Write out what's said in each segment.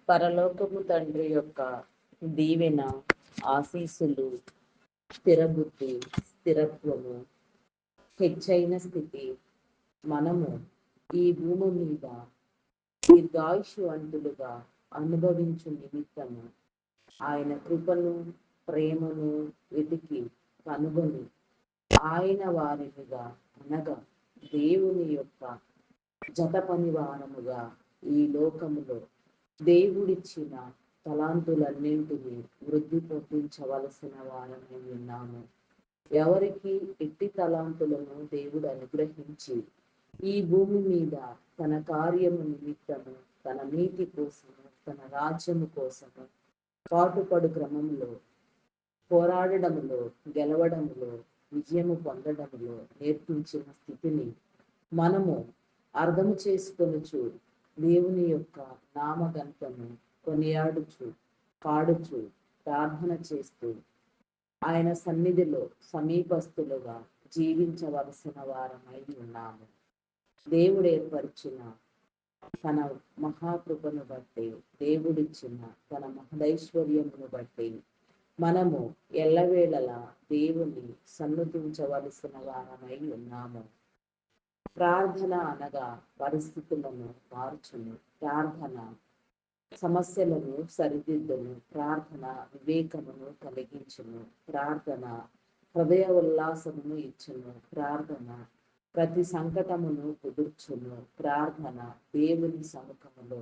పరలోకపు తండ్రి యొక్క దీవెన, ఆశీస్సులు, స్థిరబుద్ధి, స్థిరత్వము, హెచ్చైన స్థితి మనము ఈ భూమి మీద దీర్ఘాయుష్వంతులుగా అనుభవించు నిమిత్తము ఆయన కృపను, ప్రేమను వెతికి కనుగొని ఆయన వారినిగా అనగా దేవుని యొక్క జత పనివారముగా ఈ లోకములో దేవుడిచ్చిన తలాంతులన్నింటినీ వృద్ధి పొందించవలసిన వారమై ఉన్నాము. ఎవరికి ఎట్టి తలాంతులను దేవుడు అనుగ్రహించి ఈ భూమి మీద తన కార్యము నిమిత్తము, తన నీతి కోసము, తన రాజ్యము కోసము పాటుపడు క్రమంలో, పోరాడడంలో, గెలవడంలో, విజయము పొందడంలో నేర్పించిన స్థితిని మనము అర్థం చేసుకొనుచు దేవుని యొక్క నామగంతము కొనియాడుచు, పాడుచు, ప్రార్థన చేస్తూ ఆయన సన్నిధిలో సమీపస్తులుగా జీవించవలసిన వారమై ఉన్నాము. దేవుడు ఏర్పరిచిన తన మహాకృపను బట్టి, దేవుడిచ్చిన తన మహదైశ్వర్యమును బట్టి మనము ఎల్లవేళలా దేవుని సన్నుతించవలసిన వారమై ఉన్నాము. ప్రార్థన అనగా పరిస్థితులను మార్చును, ప్రార్థన సమస్యలను సరిదిద్దును, ప్రార్థన వివేకమును కలిగించును, ప్రార్థన హృదయ ఉల్లాసమును ఇచ్చును, ప్రార్థన ప్రతి సంకటమును కుదుర్చును, ప్రార్థన దేవుని సముఖములో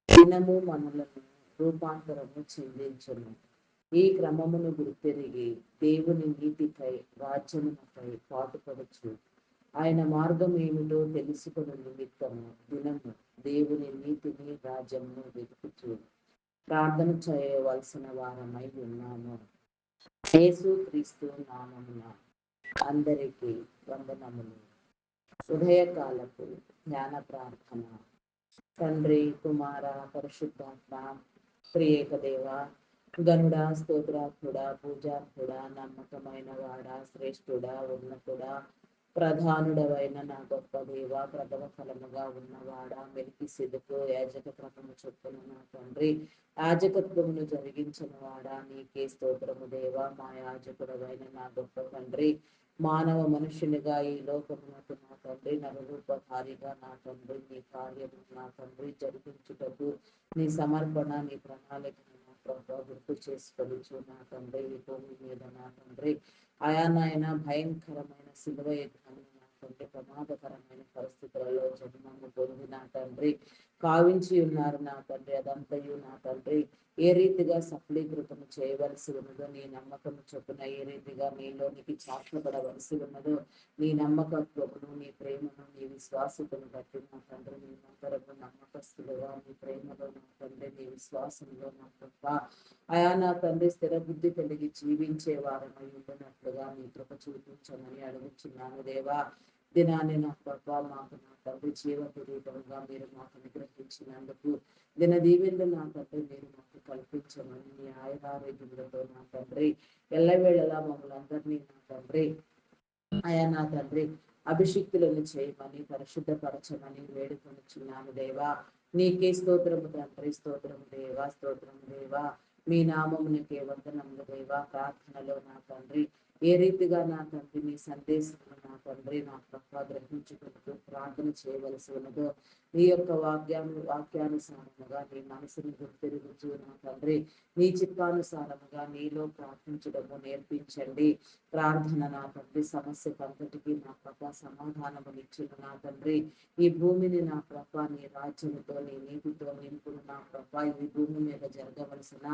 దినము మనలను రూపాంతరము చెందించును. ఈ క్రమమును గుర్తెరిగి దేవుని నీతిపై, రాజ్యముపై పాటుపడుచు ఆయన మార్గం ఏమిటో తెలుసుకుని నిమిత్తము దినము దేవుని నీతిని, రాజ్యమును వెతుకుచు ప్రార్థన చేయవలసిన వారమై ఉన్నాము. యేసు క్రీస్తు నామమున అందరికీ వందనములు. ఉదయకాలపు ధ్యాన ప్రార్థన. తండ్రి, కుమార, పరిశుద్ధాత్మ త్రియేక దేవ, గనుడా, స్తోత్రాత్ముడా, పూజార్హుడా, నమ్మకమైన వాడా, శ్రేష్ఠుడా, ఉన్నతుడా, ప్రధానుడవైన నా గొప్ప దేవ, ప్రథమ ఫలముగా ఉన్నవాడా, మెల్కీసెదెకు యాజక క్రమము చొప్పున నా తండ్రి యాజకత్వమును జరిగించిన వాడా, నీకే స్తోత్రము దేవ. మా యాజకుడవైన నా గొప్ప తండ్రి, మానవ మనుషునిగా ఈ లోకమునకు నా తండ్రి నరరూపధారిగా నా తండ్రి నీ కార్యము నా తండ్రి జరిగించుటకు నీ సమర్పణ, నీ ప్రణాళికను నా ప్రభావ గుర్తు చేసుకొనిచు నా తండ్రి ఈ భూమి మీద నా తండ్రి అయానాయన భయంకరమైన శిలువ యజ్ఞము నా తండ్రి ప్రమాదకరమైన పరిస్థితులలో జన్మము పొంది నా తండ్రి కావించి ఉన్నారు నా తండ్రి. అదంతయు నా తండ్రి ఏ రీతిగా సఫలీకృతము చేయవలసి ఉన్నదో, నీ నమ్మకము చొప్పున ఏ రీతిగా నీలోనికి చాట్లబడవలసి ఉన్నదో, నీ నమ్మకత్వమును, నీ ప్రేమను, నీ విశ్వాసతను బట్టి నా తండ్రి నీ మందరము నమ్మకస్తులుగా నీ ప్రేమలో నా తండ్రి నీ విశ్వాసంలో నా గొప్ప అయా నా తండ్రి స్థిర బుద్ధి కలిగి జీవించే వారమై ఉండినట్లుగా నీ కృప చూపించమని అడుగుచున్నాను దేవా. దినాన్ని నా ప్రభా మాకు నా తండ్రి జీవ కిరీటంగా మీరు మాకు అనుగ్రహించినందుకు దిన దీవెనలు నా తండ్రి మీరు మాకు కల్పించమని నీ ఆయురారోగ్యములతో నా తండ్రి ఎల్లవేళలా మమ్మల్ని అందరినీ నా తండ్రి అయా నా తండ్రి అభిషిక్తులను చేయమని పరిశుద్ధపరచమని వేడుకొనిచున్నాను దేవా. నీకే స్తోత్రము తండ్రి, స్తోత్రము దేవా, స్తోత్రము దేవా. మీ నామమునకే వందనములు దేవా. ప్రార్థనలో నా తండ్రి ఏ రీతిగా నా తండ్రి మీ సందేశము నా తండ్రి నా ప్రభావ గ్రహించుకుంటూ ప్రార్థన చేయవలసి ఉన్నదో, నీ యొక్క వాక్యానుసారముగా నీ మనసుని గుర్తిరుగుతూ నా తండ్రి నీ చిత్తానుసారముగా నీలో ప్రార్థించడము నేర్పించండి. ప్రార్థన నా తండ్రి సమస్యకు అంతటికీ నా ప్రభ సమాధానమునిచ్చిన నా తండ్రి ఈ భూమిని నా ప్రభ నీ రాజ్యముతో నీ నీతితో నింపుడు నా ప్రభ ఈ భూమి మీద జరగవలసిన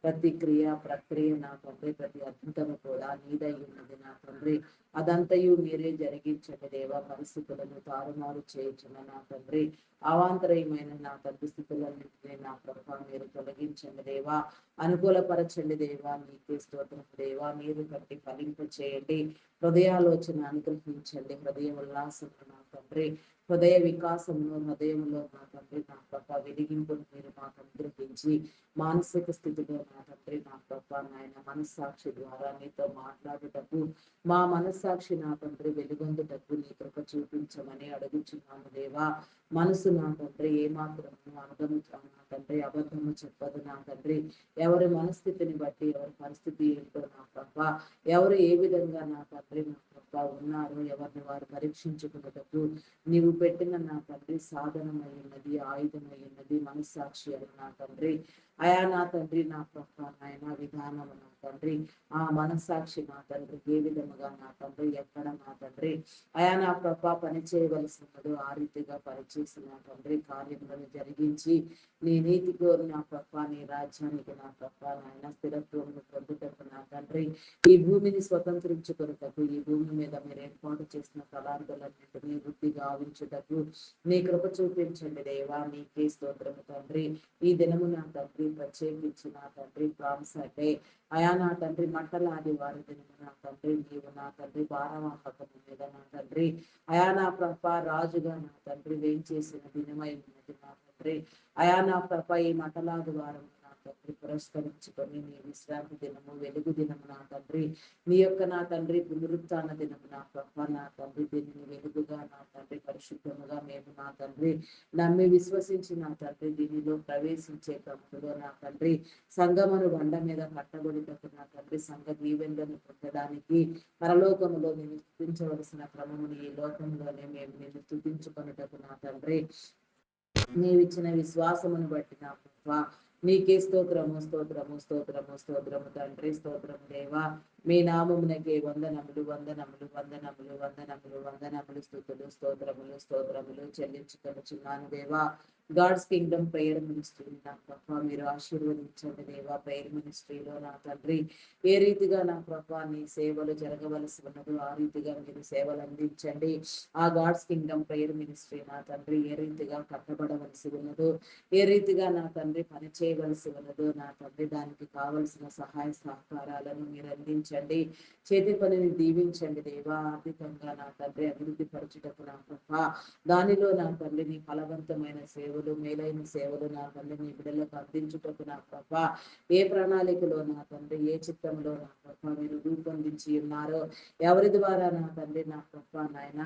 ప్రతి క్రియ ప్రక్రియ నా తండ్రి ప్రతి అద్భుతము కూడా నీదై ఉన్నది నా తండ్రి. అదంతయు మీరే జరిగించండి దేవా. పరిస్థితులను తారుమారు చేయించిన నా తండ్రి అవాంతరయమైన నా తండ్రి స్థితులన్నింటినీ నా ప్రభావ మీరు తొలగించండి దేవా. అనుకూలపరచండి దేవా. నీకే స్తోత్రం దేవా. మీరు కట్టి ఫలింప చేయండి. హృదయాలోచన అనుగ్రహించండి. హృదయ ఉల్లాసం నా తండ్రి హృదయ వికాసమును హృదయంలో నా తండ్రి నా ప్రభ వెలిగింపును మీరు మాకు అనుగ్రహించి మానసిక స్థితిలో నా తండ్రి నా ప్రభ నాయన మనస్సాక్షి ద్వారా నీతో మాట్లాడుటకు మా మనస్సాక్షి నా తండ్రి వెలుగొందుటకు నీ కృప చూపించమని అడుగుచున్నాము దేవా. మనసు నా తండ్రి ఏమాత్రము అర్థము నా తండ్రి అబద్ధము చెప్పదు నా తండ్రి. ఎవరి మనస్థితిని బట్టి, ఎవరి పరిస్థితి ఏంటో నా ప్రభా, ఎవరు ఏ విధంగా నా తండ్రి నా ప్రభా ఉన్నారు, ఎవరిని వారు పరీక్షించుకున్నటకు నీవు పెట్టిన నా తండ్రి సాధనమైనది, ఆయుధమైనది మనస్సాక్షి అని నా తండ్రి. అయా నా తండ్రి నా ప్రభా నాయన విధానము నా తండ్రి, ఆ మనస్సాక్షి నా తండ్రి ఏ విధముగా నా తండ్రి ఎక్కడ నా తండ్రి అయా నా ప్రభా పని చేయవలసినదో ఆ రీతిగా పనిచేసి నా తండ్రి కార్యములను జరిగించి నీ నీతితో నా ప్రభా నీ రాజ్యానికి నా ప్రభా నాయన స్థిరత్వం పొందుటకు నా తండ్రి ఈ భూమిని స్వతంత్రించుకున్నటకు, ఈ భూమి మీద మీరు ఏర్పాటు చేసిన తలాంతులన్నింటినీ వృద్ధి గావించుటకు నీ కృప చూపించండి దేవా. నీకే స్తోత్రము తండ్రి. ఈ దినము నా తండ్రి ప్రత్యేకించి నా తండ్రి ప్రామ్స్ అంటే అయా నా తండ్రి మంటలాది వారి దినము నా తండ్రి నీవు నా తండ్రి భారవాహకము మీద నా తండ్రి అయా నా ప్రభ రాజుగా నా తండ్రి వేయించేసిన దినమై ఉన్నది నా తండ్రి. అయా నా ప్రభ ఈ మంటలాది వారం నా తండ్రి పురస్కరించుకొని నీ విశ్రాంతి దినము, వెలుగు దినము నా తండ్రి, నీ యొక్క నా తండ్రి పునరుత్థాన దినము నా ప్రభ నా తండ్రి దీనిని వెలుగుగా నా తండ్రి పరిశుద్ధముగా మేము నా తండ్రి నమ్మి విశ్వసించి నా తండ్రి దీనిలో ప్రవేశించే క్రమంలో నా తండ్రి సంగమను బండ మీద కట్టబడినట్టు నా తండ్రి సంఘ దీవెనలను పొందడానికి పరలోకములో నేను స్తుతించవలసిన క్రమమును ఈ లోకంలోనే మేము నేను స్తుతించుకొనుటకు నా తండ్రి నీవిచ్చిన విశ్వాసమును బట్టి నా ప్రభా నీకే స్తోత్రము స్తోత్రము స్తోత్రము స్తోత్రము తండ్రి స్తోత్రము దేవా. మీ నామమునకే వందనములు వందనములు వందనములు వందనములు వందనములు స్తుతులు స్తోత్రములు స్తోత్రములు చెల్లించుకొనుచున్నాను దేవా. గాడ్స్ కింగ్డమ్ ప్రేయర్ మినిస్ట్రీ నా ప్రభా మీరు ఆశీర్వదించండి దేవా. ప్రేయర్ మినిస్ట్రీలో నా తండ్రి ఏ రీతిగా నా ప్రభా నీ సేవలు జరగవలసి ఉన్నదో ఆ రీతిగా మీరు సేవలు అందించండి. ఆ గాడ్స్ కింగ్డమ్ ప్రేయర్ మినిస్ట్రీ నా తండ్రి ఏ రీతిగా కట్టబడవలసి ఉన్నదో, ఏ రీతిగా నా తండ్రి పని చేయవలసి ఉన్నదో నా తండ్రి దానికి కావలసిన సహాయ సహకారాలను మీరు అందించండి. చేతి పనిని దీవించండి దేవా. ఆర్థికంగా నా తండ్రి అభివృద్ధి పరచుటకు నా ప్రభా దానిలో నా తండ్రి నీ ఫలవంతమైన సేవలు, మేలైన సేవలు నా తండ్రి నీ బిడ్డలకు అందించుటకు నా ప్రభా ఏ ప్రణాళికలో నా తండ్రి ఏ చిత్తంలో నా ప్రభా మీరు రూపొందించి ఉన్నారో, ఎవరి ద్వారా నా తండ్రి నా ప్రభా నాయన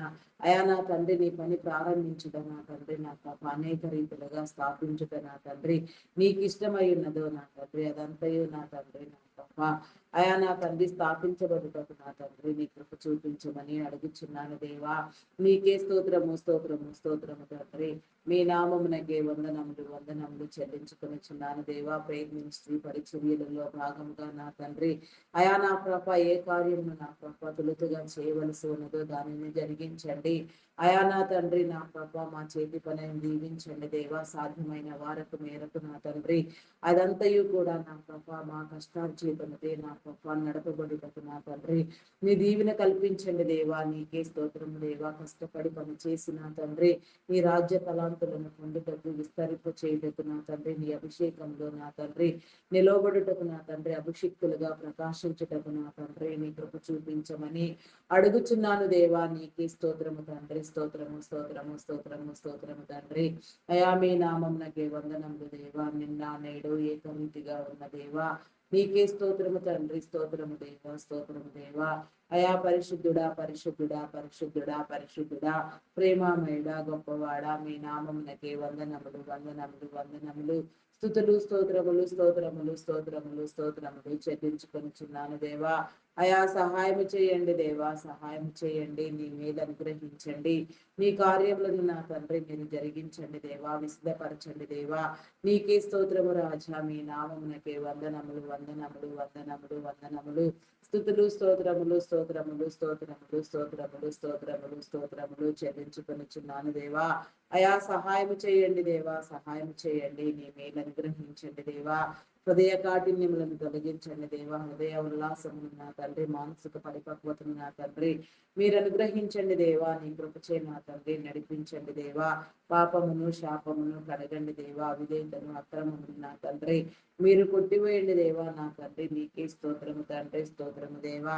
అయా నా తండ్రి నీ పని ప్రారంభించుట నా తండ్రి నా ప్రభా అనేక రీతిలుగా స్థాపించుట నా తండ్రి నీకు ఇష్టమై ఉన్నదో నా తండ్రి అదంతయు నా తండ్రి నా ప్రభా అయా నా తండ్రి స్థాపించబడుటకు నా తండ్రి నీ కృప చూపించమని అడుగుచున్నాను దేవా. నీకే స్తోత్రము స్తోత్రము స్తోత్రము తండ్రి. మీ నామమునకే వందనములు వందనములు చెల్లించుకొనుచున్నాను దేవా. ప్రేయర్ మినిస్ట్రీ పరిచర్యలలో భాగంగా నా తండ్రి అయా నా ప్రభ ఏ కార్యము నా ప్రభ తొలుతుగా చేయవలసి ఉన్నదో దానిని జరిగించండి. అయా నా తండ్రి నా ప్రభ మా చేతి పనిని దీవించండి దేవా. సాధ్యమైన వారకు మేరకు నా తండ్రి అదంతయు కూడా నా ప్రభ మా కష్టార్జితముదే నా ప్రభ నడపబడుటకు నా తండ్రి నీ దీవెన కల్పించండి దేవా. నీకే స్తోత్రము దేవా. కష్టపడి పని చేసిన తండ్రి నీ రాజ్య తలాంతులను పొందుటకు విస్తరింప చేయుటకు నా తండ్రి నీ అభిషేకంలో నా తండ్రి నిలవబడుటకు నా తండ్రి అభిషిక్తులుగా ప్రకాశించుటకు నా తండ్రి నీ కృప చూపించమని అడుగుచున్నాను దేవా. నీకే స్తోత్రము తండ్రి. స్తోత్రము స్తోత్రము స్తోత్రము స్తోత్రము తండ్రి. అయా మీ నామమునకే వందనములు దేవా. నిన్న నేడు ఏకరీతిగా ఉన్న దేవా నీకే స్తోత్రము తండ్రి. స్తోత్రము దేవా. స్తోత్రము దేవా. అయా పరిశుద్ధుడా పరిశుద్ధుడా పరిశుద్ధుడా పరిశుద్ధుడా ప్రేమమయుడా గొప్పవాడా మీ నామమునకే వందనములు వందనములు వందనములు స్తుతులు స్తోత్రములు స్తోత్రములు స్తోత్రములు స్తోత్రములు చెల్లించుకొనుచున్నాను దేవా. అయా సహాయం చేయండి దేవా. సహాయం చేయండి. నీ మీద అనుగ్రహించండి. నీ కార్యములను నా తండ్రి మీరు జరిగించండి దేవా. విసిదపరచండి దేవా. నీకే స్తోత్రము రాజా. మీ నామమునకే వందనములు వందనములు వందనములు వందనములు స్తుతులు స్తోత్రములు స్తోత్రములు స్తోత్రములు స్తోత్రములు స్తోత్రములు స్తోత్రములు చెల్లించుకొనుచున్నాను దేవా. అయా సహాయం చేయండి దేవా. సహాయం చేయండి. నీ మేలు అనుగ్రహించండి దేవా. హృదయ కాఠిన్యములను తొలగించండి దేవా. హృదయ ఉల్లాసమును నా తండ్రి మానసిక పరిపక్వతను నా తండ్రి మీరు అనుగ్రహించండి దేవా. నీ కృపచే నా తండ్రి నడిపించండి దేవా. పాపమును శాపమును కడగండి దేవా. విధేయతను అక్రమమును నా తండ్రి మీరు కొట్టివేయండి దేవా. నా తండ్రి నీకే స్తోత్రము తండ్రి. స్తోత్రము దేవా.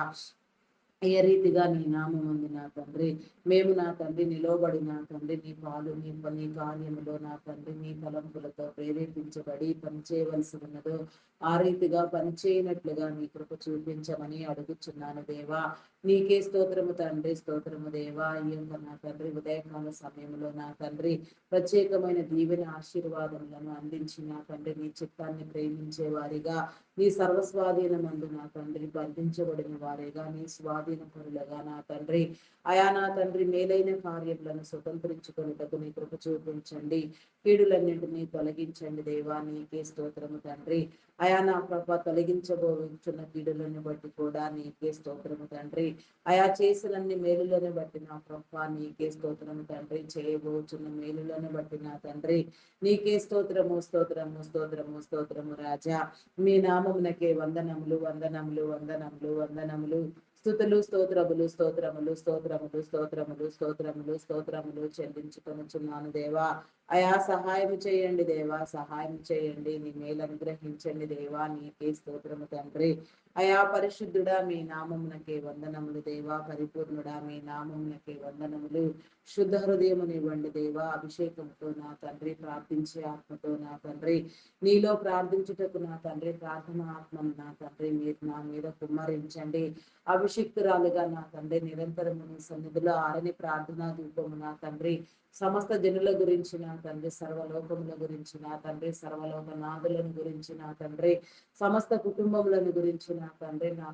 ఏ రీతిగా నీ నామముందు నా తండ్రి మేము నా తండ్రి నిలవబడి నా తండ్రి నీ పాలు నీ కార్యములో నా తండ్రి నీ తలంపులతో ప్రేరేపించబడి పనిచేయవలసి ఉన్నదో ఆ రీతిగా పనిచేయనట్లుగా నీ కృప చూపించమని అడుగుచున్నాను దేవా. నీకే స్తోత్రము తండ్రి, స్తోత్రము దేవా. ఈ యొక్క నా తండ్రి ఉదయకాల సమయంలో నా తండ్రి ప్రత్యేకమైన దీవెన ఆశీర్వాదములను అందించి నా తండ్రి నీ చిత్తాన్ని ప్రేమించే వారిగా, నీ సర్వస్వాధీనమందు నా తండ్రి బంధించబడిన వారిగా, నీ స్వాధీన పరులుగా నా తండ్రి అయా నా తండ్రి మేలైన కార్యములను స్వతంత్రించుకొనుటకు నీ కృప చూపించండి. కీడులన్నింటినీ తొలగించండి దేవా. నీకే స్తోత్రము తండ్రి. అయా నా ప్రభ తొలగించబోచున్న కీడులను బట్టి కూడా నీకే స్తోత్రము తండ్రి. అయా చేసినన్ని మేలులను బట్టి నా ప్రభ నీకే స్తోత్రము తండ్రి. చేయబోచున్న మేలులను బట్టి నా తండ్రి నీకే స్తోత్రము, స్తోత్రము, స్తోత్రము, స్తోత్రము రాజా. మీ నామమునకే వందనములు, వందనములు, వందనములు, వందనములు. స్తుతులు, స్తోత్రములు, స్తోత్రములు, స్తోత్రములు, స్తోత్రములు, స్తోత్రములు, స్తోత్రములు చెల్లించుకొనుచున్నాను దేవా. అయా సహాయం చేయండి దేవా, సహాయం చేయండి. నీ మేలు అనుగ్రహించండి దేవా. నీకే స్తోత్రము తండ్రి. అయా పరిశుద్ధుడా మీ నామమునకే వందనములు దేవా. పరిపూర్ణుడా మీ నామమునకే వందనములు. శుద్ధ హృదయమునివ్వండి దేవా. అభిషేకంతో నా తండ్రి ప్రార్థించే ఆత్మతో నా తండ్రి నీలో ప్రార్థించుటకు నా తండ్రి ప్రార్థన ఆత్మను నా తండ్రి మీరు నా మీద కుమ్మరించండి. అభిషిక్తురాలుగా నా తండ్రి నిరంతరము నీ సన్నిధిలో ఆరని ప్రార్థనా రూపము నా తండ్రి సమస్త జనుల గురించి నా తండ్రి, సర్వలోకముల గురించి నా తండ్రి, సర్వలోక నాదులను గురించి నా తండ్రి, సమస్త కుటుంబములను గురించి నా తండ్రి, నా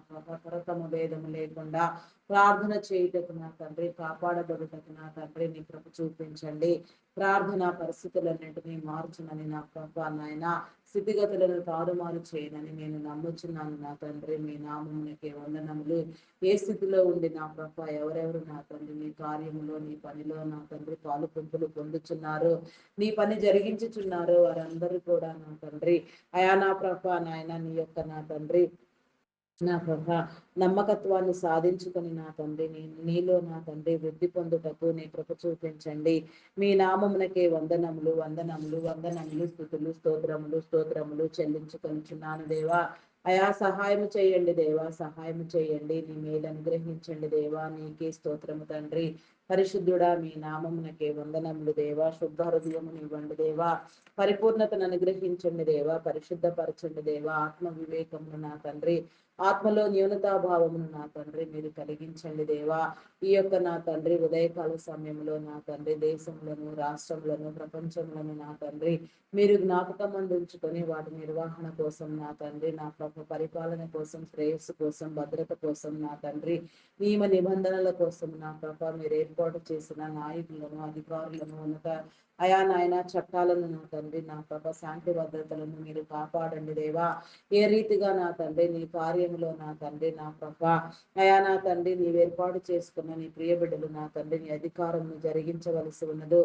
తరతమ భేదము లేకుండా ప్రార్థన చేయుటకు నా తండ్రి, కాపాడబడుటకు నా తండ్రి నీ కృప చూపించండి. ప్రార్థన పరిస్థితులన్నింటినీ మార్చునని నా ప్రభా నాయన స్థితిగతులను తారుమారు చేయనని నేను నమ్ముచున్నాను నా తండ్రి. మీ నామమునకే వందనములు. ఏ స్థితిలో ఉండి నా ప్రభా ఎవరెవరు నా తండ్రి నీ కార్యములో నీ పనిలో నా తండ్రి పాలు పంపులు పొందుచున్నారు, నీ పని జరిగించుచున్నారు వారందరూ కూడా నా తండ్రి అయా నా ప్రభా నాయన నీ యొక్క నా తండ్రి నా ప్రభా నమ్మకత్వాన్ని సాధించుకొని నా తండ్రి నీలో నా తండ్రి వృద్ధి పొందుటకు నీ కృప చూపించండి. మీ నామమునకే వందనములు, వందనములు, వందనములు, స్తుతులు, స్తోత్రములు, స్తోత్రములు చెల్లించుకొనిచున్నాను దేవా. అయా సహాయం చేయండి దేవా, సహాయం చేయండి. నీ మేలు అనుగ్రహించండి దేవా. నీకే స్తోత్రము తండ్రి. పరిశుద్ధుడా మీ నామమునకే వందనములు దేవా. శుద్ధ హృదయమునివ్వండి దేవా. పరిపూర్ణతను అనుగ్రహించండి దేవా. పరిశుద్ధపరచండి దేవా. ఆత్మ వివేకమును నా తండ్రి, ఆత్మలో న్యూనతాభావమును నా తండ్రి మీరు కలిగించండి దేవా. ఈ యొక్క నా తండ్రి ఉదయకాల సమయంలో నా తండ్రి దేశంలోను, రాష్ట్రంలోను, ప్రపంచంలోను నా తండ్రి మీరు జ్ఞాపకం అందించుకొని వాటి నిర్వహణ కోసం నా తండ్రి, నా ప్రభు పరిపాలన కోసం, శ్రేయస్సు కోసం, భద్రత కోసం నా తండ్రి నియమ నిబంధనల కోసం నా ప్రభ మీరు ఏర్పాటు చేసిన నాయకులను, అధికారులను, ఉన్నత అయా నాయన చట్టాలను నా తండ్రి నా ప్రభ శాంతి భద్రతలను మీరు కాపాడండి దేవా. ఏ రీతిగా నా తండ్రి నీ కార్యంలో నా తండ్రి నా ప్రభ అయా నా తండ్రి నీవు ఏర్పాటు చేసుకున్న నీ ప్రియ బిడ్డలు నా తండ్రి నీ అధికారం జరిగించవలసి ఉన్నదో,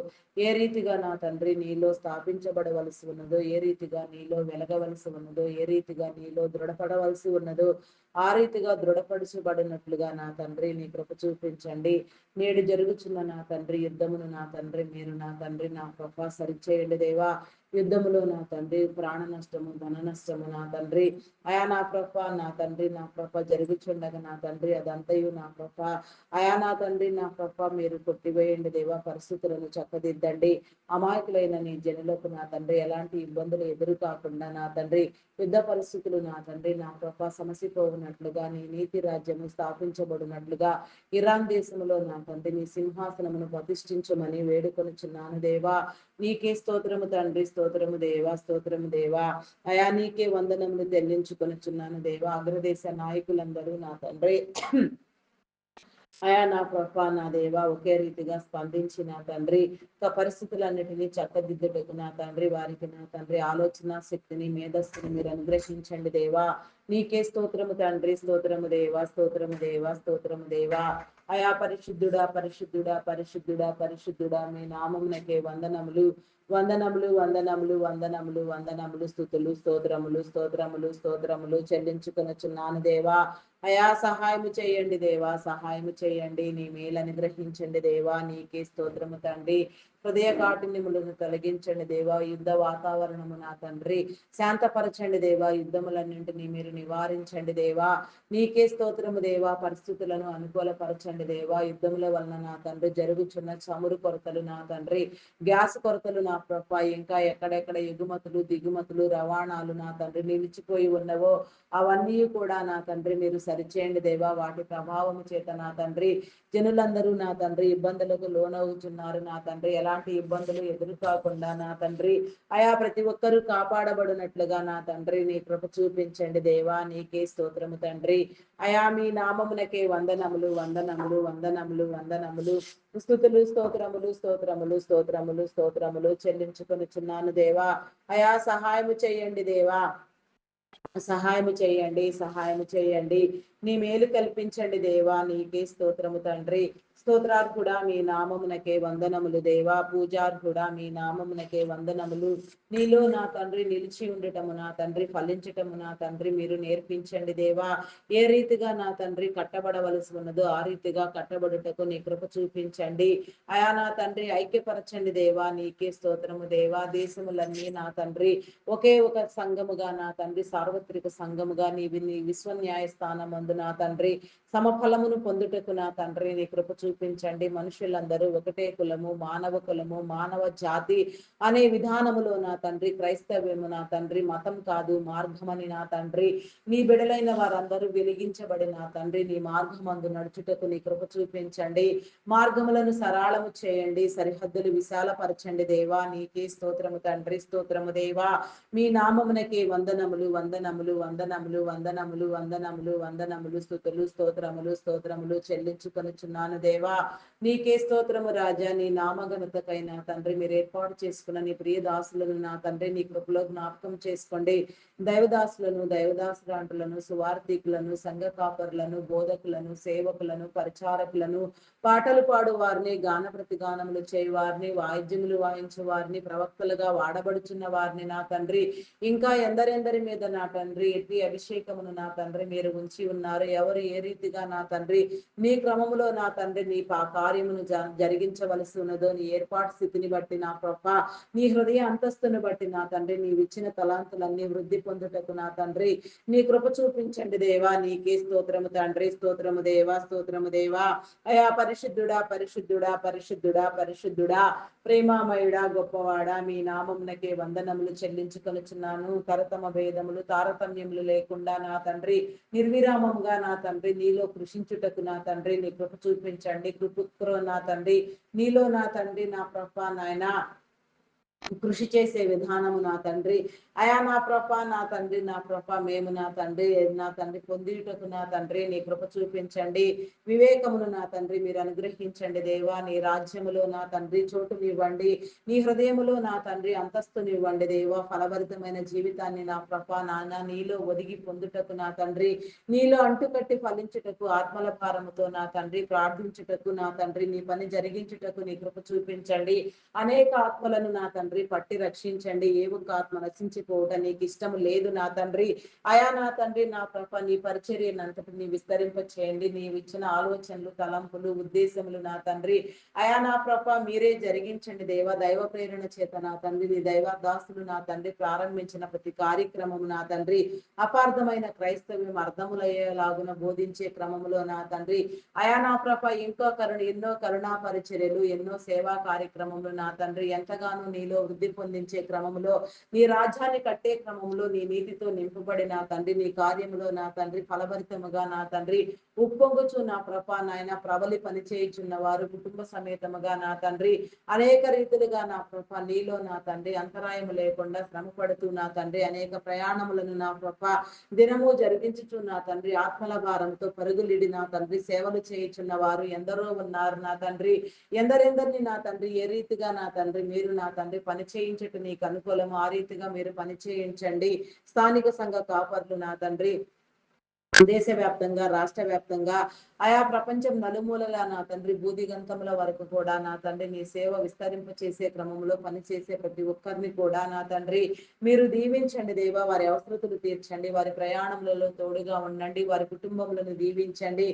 ఏ రీతిగా నా తండ్రి నీలో స్థాపించబడవలసి ఉన్నదో, ఏ రీతిగా నీలో వెలగవలసి ఉన్నదో, ఏ రీతిగా నీలో దృఢపడవలసి ఉన్నదో ఆ రీతిగా దృఢపరచబడినట్లుగా నా తండ్రి నీ కృప చూపించండి. నేడు జరుగుచున్న నా తండ్రి యుద్ధమును నా తండ్రి మీరు నా తండ్రి నా కృప సరిచేయండి దేవా. యుద్ధములో నా తండ్రి ప్రాణ నష్టము, ధన నష్టము నా తండ్రి అయా నా కృప నా తండ్రి నా కృప జరుగుచుండగా నా తండ్రి అదంతయు నా కృప అయా నా తండ్రి నా కృప మీరు కొట్టివేయండి దేవా. పరిస్థితులను చక్కదిద్దండి. అమాయకులైన నీ జనులకు నా తండ్రి ఎలాంటి ఇబ్బందులు ఎదురు కాకుండా నా తండ్రి యుద్ధ పరిస్థితులు నా తండ్రి నా కృప సమసిపోవునట్లుగా నీ నీతి రాజ్యము స్థాపించబడినట్లుగా ఇరాన్ దేశంలో నా తండ్రి నీ సింహాసనమును ప్రతిష్ఠించమని వేడుకొనుచున్నాను దేవా. నీకే స్తోత్రము తండ్రి, స్తోత్రము దేవా, స్తోత్రము దేవా. అయా నీకే వందనములు చెల్లించుకొనుచున్నాను దేవా. అగ్రదేశ నాయకులందరూ నా తండ్రి అయా నా ప్రభ నా దేవ ఒకే రీతిగా స్పందించి నా తండ్రి పరిస్థితులన్నిటినీ చక్కదిద్దుటకు నా తండ్రి వారికి నా తండ్రి ఆలోచన శక్తిని, మేధస్సుని మీరు అనుగ్రహించండి దేవా. నీకే స్తోత్రము తండ్రి, స్తోత్రము దేవా, స్తోత్రము దేవా, స్తోత్రము దేవా. అయా పరిశుద్ధుడా, పరిశుద్ధుడా, పరిశుద్ధుడా, పరిశుద్ధుడా మీ నామమునకే వందనములు, వందనములు, వందనములు, వందనములు, వందనములు, స్తుతులు, స్తోత్రములు, స్తోత్రములు, స్తోత్రములు చెల్లించుకొనుచున్నాను దేవా. అయా సహాయము చేయండి దేవా, సహాయము చేయండి. నీ మేలు అనుగ్రహించండి దేవా. నీకే స్తోత్రము తండ్రి. హృదయ కాఠిన్యములను తొలగించండి దేవా. యుద్ధ వాతావరణము నా తండ్రి శాంతపరచండి దేవా. యుద్ధములన్నింటినీ మీరు నివారించండి దేవా. నీకే స్తోత్రము దేవా. పరిస్థితులను అనుకూలపరచండి దేవా. యుద్ధముల వలన నా తండ్రి జరుగుచున్న చమురు కొరతలు నా తండ్రి, గ్యాస్ కొరతలు నా ప్రభ, ఇంకా ఎక్కడెక్కడ ఎగుమతులు దిగుమతులు రవాణాలు నా తండ్రి నిలిచిపోయి ఉన్నవో అవన్నీ కూడా నా తండ్రి మీరు సరిచేయండి దేవా. వాటి ప్రభావం చేత నా తండ్రి జనులందరూ నా తండ్రి ఇబ్బందులకు లోనవుతున్నారు నా తండ్రి. ఎలాంటి ఇబ్బందులు ఎదురు కాకుండా నా తండ్రి అయా ప్రతి ఒక్కరూ కాపాడబడినట్లుగా నా తండ్రి నీ కృప చూపించండి దేవా. నీకే స్తోత్రము తండ్రి. అయా మీ నామమునకే వందనములు వందనములు వందనములు వందనములు స్తుతులు స్తోత్రములు స్తోత్రములు స్తోత్రములు స్తోత్రములు చెల్లించుకొనుచున్నాను దేవా. అయా సహాయము చేయండి దేవా. సహాయము చేయండి, సహాయము చేయండి. నీ మేలు కల్పించండి దేవా. నీకే స్తోత్రము తండ్రి. స్తోత్రార్హుడా మీ నామమునకే వందనములు దేవా. పూజార్హుడా మీ నామమునకే వందనములు. నీలో నా తండ్రి నిలిచి ఉండటము నా తండ్రి, ఫలించటము నా తండ్రి మీరు నేర్పించండి దేవా. ఏ రీతిగా నా తండ్రి కట్టబడవలసి ఉన్నదో ఆ రీతిగా కట్టబడుటకు నీ కృప చూపించండి. అయా నా తండ్రి ఐక్యపరచండి దేవా. నీకే స్తోత్రము దేవా. దేశములన్నీ నా తండ్రి ఒకే ఒక సంఘముగా నా తండ్రి, సార్వత్రిక సంఘముగా నీ విశ్వన్యాయ స్థానమందు నా తండ్రి సమఫలమును పొందుటకు నా తండ్రి నీ కృప చూపించండి. మనుషులందరూ ఒకటే కులము, మానవ కులము, మానవ జాతి అనే విధానములో నా తండ్రి క్రైస్తవ్యము నా తండ్రి మతం కాదు మార్గమని నా తండ్రి నీ బిడలైన వారందరూ వెలిగించబడి నా తండ్రి నీ మార్గమందు నడుచుటకు నీ కృప చూపించండి. మార్గములను సరళము చేయండి, సరిహద్దులు విశాలపరచండి దేవా. నీకే స్తోత్రము తండ్రి. స్తోత్రము దేవా. మీ నామమునకే వందనములు వందనములు వందనములు వందనములు వందనములు వందనములు స్తుతులు స్తోత్రములు స్తోత్రములు చెల్లించుకొనుచున్నాను దేవా. నీకే స్తోత్రము రాజా. నీ నామఘనతకైన తండ్రి మీరు ఏర్పాటు చేసుకున్న నీ ప్రియ దాసులను నా తండ్రి నీ కృపలో జ్ఞాపకం చేసుకోండి. దైవదాసులను, దైవదాసురాంటులను, సువార్థికులను, సంఘ కాపరులను, బోధకులను, సేవకులను, పరిచారకులను, పాటలు పాడు వారిని, గాన ప్రతిగానములు చేయి వారిని, వాయిద్యములు వాయించు వారిని, ప్రవక్తలుగా వాడబడుచున్న వారిని నా తండ్రి ఇంకా ఎందరెందరి మీద నా తండ్రి ఎట్టి అభిషేకమును నా తండ్రి మీరు ఉంచి ఉన్నారు. ఎవరు ఏ రీతిగా నా తండ్రి నీ క్రమములో నా తండ్రి నీ కార్యమును జరిగించవలసి ఉన్నదో నీ ఏర్పాటు స్థితిని బట్టి నా ప్రభ, నీ హృదయ అంతస్తును బట్టి నా తండ్రి నీవిచ్చిన తలాంతులన్నీ వృద్ధి పొందుటకు నా తండ్రి నీ కృప చూపించండి దేవా. నీకే స్తోత్రము తండ్రి. స్తోత్రము దేవా. స్తోత్రము దేవా. అయా పరిశుద్ధుడా పరిశుద్ధుడా పరిశుద్ధుడా పరిశుద్ధుడా ప్రేమామయుడా గొప్పవాడా మీ నామమునకే వందనములు చెల్లించుకొనుచున్నాను. తరతమ భేదములు తారతమ్యములు లేకుండా నా తండ్రి నిర్విరామముగా నా తండ్రి నీలో కృషించుటకు నా తండ్రి నీ కృప చూపించండి. కృప నా తండ్రి నీలో నా తండ్రి నా ప్రభ నాయన కృషి చేసే విధానము నా తండ్రి అయా నా ప్రభ, నా తండ్రి నా ప్రభ మేము నా తండ్రి పొందిటకు నా తండ్రి నీ కృప చూపించండి. వివేకమును నా తండ్రి మీరు అనుగ్రహించండి దేవా. నీ రాజ్యములో నా తండ్రి చోటునివ్వండి. నీ హృదయములో నా తండ్రి అంతస్తునివ్వండి దేవా. ఫలభరితమైన జీవితాన్ని నా ప్రభ నాన్న నీలో ఒదిగి పొందుటకు నా తండ్రి నీలో అంటుకట్టి ఫలించుటకు ఆత్మల భారముతో నా తండ్రి ప్రార్థించుటకు నా తండ్రి నీ పని జరిగించుటకు నీ కృప చూపించండి. అనేక ఆత్మలను నా తండ్రి పట్టి రక్షించండి. ఏ ఒక్క ఆత్మ నశించిపోవటం నీకు ఇష్టం లేదు నా తండ్రి. అయా నా తండ్రి నా ప్రభ నీ పరిచర్యనంతటిని విస్తరింప చేయండి. నీవు ఇచ్చిన ఆలోచనలు, తలంపులు, ఉద్దేశములు నా తండ్రి అయా నా ప్రభ మీరే జరిగించండి దేవ. దైవ ప్రేరణ చేత నా తండ్రి నీ దైవ దాసులు నా తండ్రి ప్రారంభించిన ప్రతి కార్యక్రమము నా తండ్రి అపార్థమైన క్రైస్తవ్యం అర్థములయ్యేలాగున బోధించే క్రమములో నా తండ్రి అయా నా ప్రభ ఎన్నో కరుణా పరిచర్యలు, ఎన్నో సేవా కార్యక్రమములు నా తండ్రి ఎంతగానో నీలో వృద్ధి పొందించే క్రమములో నీ రాజ్యాన్ని కట్టే క్రమంలో నీ నీతితో నింపబడి నా తండ్రి నీ కార్యములో నా తండ్రి ఫలభరితముగా నా తండ్రి ఉప్పొంగుచు నా ప్రభ నాయన ప్రబలి పనిచేయుచున్న వారు కుటుంబ సమేతముగా నా తండ్రి అనేక రీతులుగా నా ప్రభ నీలో నా తండ్రి అంతరాయము లేకుండా శ్రమ పడుతూ నా తండ్రి అనేక ప్రయాణములను నా ప్రభ దినము జరిగించుచు నా తండ్రి ఆత్మల భారంతో పరుగులిడి నా తండ్రి సేవలు చేయుచున్న వారు ఎందరో ఉన్నారు నా తండ్రి. ఎందరెందరిని నా తండ్రి ఏ రీతిగా నా తండ్రి మీరు నా తండ్రి పని చేయించటం నీకు అనుకూలము ఆ రీతిగా మీరు పని చేయించండి. స్థానిక సంఘ కాపర్లు నా తండ్రి దేశవ్యాప్తంగా, రాష్ట్ర వ్యాప్తంగా, ఆయా ప్రపంచం నలుమూలలా నా తండ్రి భూదిగంతముల వరకు కూడా నా తండ్రి నీ సేవ విస్తరింప చేసే క్రమంలో పనిచేసే ప్రతి ఒక్కరిని కూడా నా తండ్రి మీరు దీవించండి దేవా. వారి అవసరతలు తీర్చండి, వారి ప్రయాణములలో తోడుగా ఉండండి, వారి కుటుంబములను దీవించండి.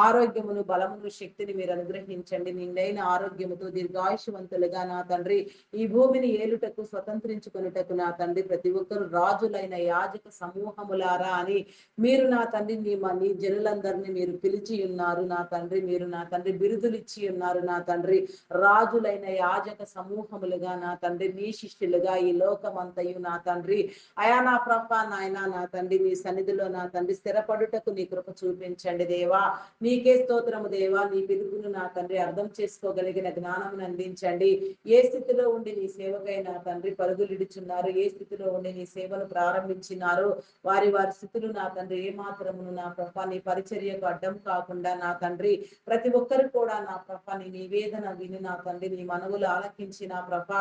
ఆరోగ్యమును, బలమును, శక్తిని మీరు అనుగ్రహించండి. నిండైన ఆరోగ్యముతో దీర్ఘాయుషవంతులుగా నా తండ్రి ఈ భూమిని ఏలుటకు, స్వతంత్రించుకొనుటకు నా తండ్రి ప్రతి ఒక్కరు రాజులైన యాజక సమూహములారా అని మీరు నా తండ్రి నీ జనులందరినీ మీరు పిలిచి ఉన్నారు నా తండ్రి. మీరు నా తండ్రి బిరుదులు ఇచ్చి ఉన్నారు నా తండ్రి. రాజులైన యాజక సమూహములుగా నా తండ్రి, నీ శిష్యులుగా ఈ లోకమంతయు నా తండ్రి అయా నా ప్రభ నాయన నా తండ్రి మీ సన్నిధిలో నా తండ్రి స్థిరపడుటకు నీ కృప చూపించండి దేవా. నీకే స్తోత్రము దేవా. నీ పిలుపును నా తండ్రి అర్థం చేసుకోగలిగిన జ్ఞానమును అందించండి. ఏ స్థితిలో ఉండి నీ సేవకై నా తండ్రి పరుగులిడుచున్నారు, ఏ స్థితిలో ఉండి నీ సేవను ప్రారంభించినారు, వారి స్థితులు నా తండ్రి ఏ మాత్రమును నా ప్రభ నీ పరిచర్యకు అడ్డం కాకుండా నా తండ్రి ప్రతి ఒక్కరు కూడా నా ప్రభ నీ నివేదన విని నా తండ్రి నీ మనవులు ఆలకించి నా ప్రభ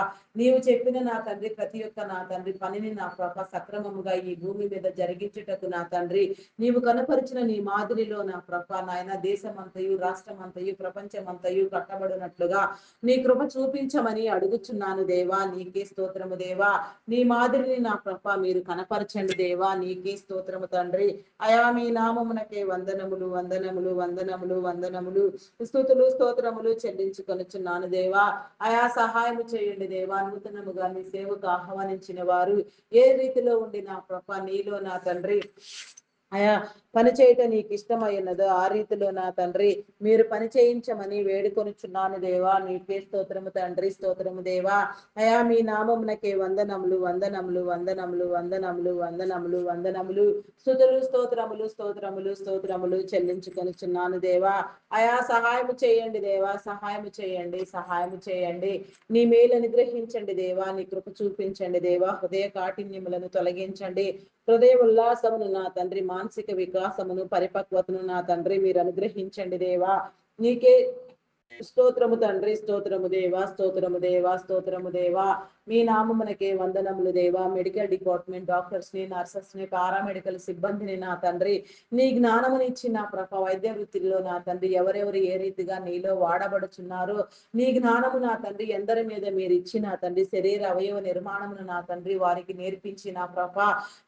నీవు చెప్పిన నా తండ్రి ప్రతి ఒక్క నా తండ్రి పనిని నా ప్రభ సక్రమముగా ఈ భూమి మీద జరిగించుటకు నా తండ్రి నీవు కనపరిచిన నీ మాదిరిలో నా ప్రభ నాయన దేశమంతయు, రాష్ట్రమంతయు, ప్రపంచమంతయు కట్టబడినట్లుగా నీ కృప చూపించమని అడుగుచున్నాను దేవా. నీకే స్తోత్రము దేవా. నీ మాదిరిని నా ప్రభ మీరు కనపరచండి దేవా. నీకే స్తోత్రము తండ్రి. అయా మీ నామమునకే వందనములు, వందనములు, వందనములు, వందనములు, స్తుతులు, స్తోత్రములు చెల్లించుకొనుచున్నాను దేవా. అయా సహాయము చేయండి దేవా. నూతనముగా నీ సేవకు ఆహ్వానించిన వారు ఏ రీతిలో ఉండి నా ప్రభ నీలో నా తండ్రి అయా పని చేయటం నీకు ఇష్టమైనదో ఆ రీతిలో నా తండ్రి మీరు పని చేయించమని వేడుకొనుచున్నాను దేవా. నీకే స్తోత్రము తండ్రి. స్తోత్రము దేవా. అయా మీ నామమునకే వందనములు, వందనములు, వందనములు, వందనములు, వందనములు, వందనములు, స్తుతులు, స్తోత్రములు, స్తోత్రములు, స్తోత్రములు చెల్లించుకొనుచున్నాను దేవా. అయా సహాయము చేయండి దేవా. సహాయము చేయండి, సహాయము చేయండి. నీ మేలు అనుగ్రహించండి దేవా. నీ కృప చూపించండి దేవా. హృదయ కాఠిన్యములను తొలగించండి. హృదయ ఉల్లాసమును నా తండ్రి, మానసిక వికాసమును, పరిపక్వతను నా తండ్రి మీరు అనుగ్రహించండి దేవా. నీకే స్తోత్రము తండ్రి. స్తోత్రము దేవా. స్తోత్రము దేవా. స్తోత్రము దేవా. మీ నామమునకే వందనములు దేవా. మెడికల్ డిపార్ట్మెంట్ డాక్టర్స్ ని, నర్సెస్ ని, పారామెడికల్ సిబ్బందిని నా తండ్రి నీ జ్ఞానమునిచ్చి నా ప్రభ వైద్య వృత్తిలో నా తండ్రి ఎవరెవరు ఏ రీతిగా నీలో వాడబడుచున్నారో నీ జ్ఞానము నా తండ్రి ఎందరి మీద మీరు ఇచ్చి నా తండ్రి శరీర అవయవ నిర్మాణమును నా తండ్రి వారికి నేర్పించి నా ప్రభ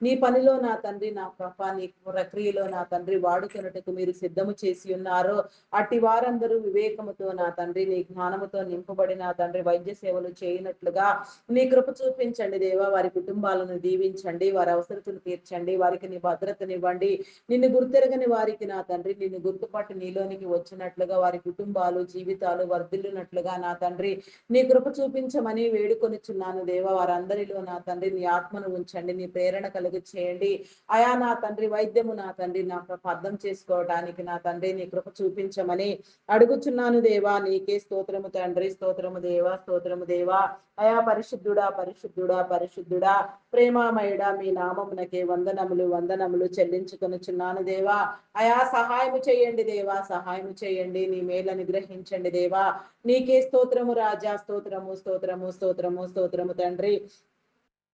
నీ పనిలో నా తండ్రి నా ప్రభ నీ ప్రక్రియలో నా తండ్రి వాడుకొనుటకు మీరు సిద్ధము చేసి ఉన్నారు. అట్టి వారందరూ వివేకముతో నా తండ్రి నీ జ్ఞానముతో నింపబడి నా తండ్రి వైద్య సేవలు చేయనట్లుగా నీ కృప చూపించండి దేవా. వారి కుటుంబాలను దీవించండి, వారి అవసరతలు తీర్చండి, వారికి నీ భద్రతనివ్వండి. నిన్ను గుర్తెరగని వారికి నా తండ్రి నిన్ను గుర్తుపట్టి నీలోనికి వచ్చినట్లుగా వారి కుటుంబాలు, జీవితాలు వర్ధిల్లునట్లుగా నా తండ్రి నీ కృప చూపించమని వేడుకొనిచున్నాను దేవా. వారందరిలో నా తండ్రి నీ ఆత్మను ఉంచండి, నీ ప్రేరణ కలుగు చేయండి. అయా నా తండ్రి వైద్యము నా తండ్రి నా కృప అర్థం చేసుకోవడానికి నా తండ్రి నీ కృప చూపించమని అడుగుచున్నాను దేవా. నీకే స్తోత్రము తండ్రి. స్తోత్రము దేవా. స్తోత్రము దేవా. అయా పరిశుద్ధుడా, పరిశుద్ధుడా, పరిశుద్ధుడా, ప్రేమామయుడా మీ నామమునకే వందనములు, వందనములు చెల్లించుకొనుచున్నాను దేవా. అయా సహాయము చేయండి దేవా. సహాయము చేయండి. నీ మేలు అనుగ్రహించండి దేవా. నీకే స్తోత్రము రాజా. స్తోత్రము, స్తోత్రము, స్తోత్రము, స్తోత్రము తండ్రి.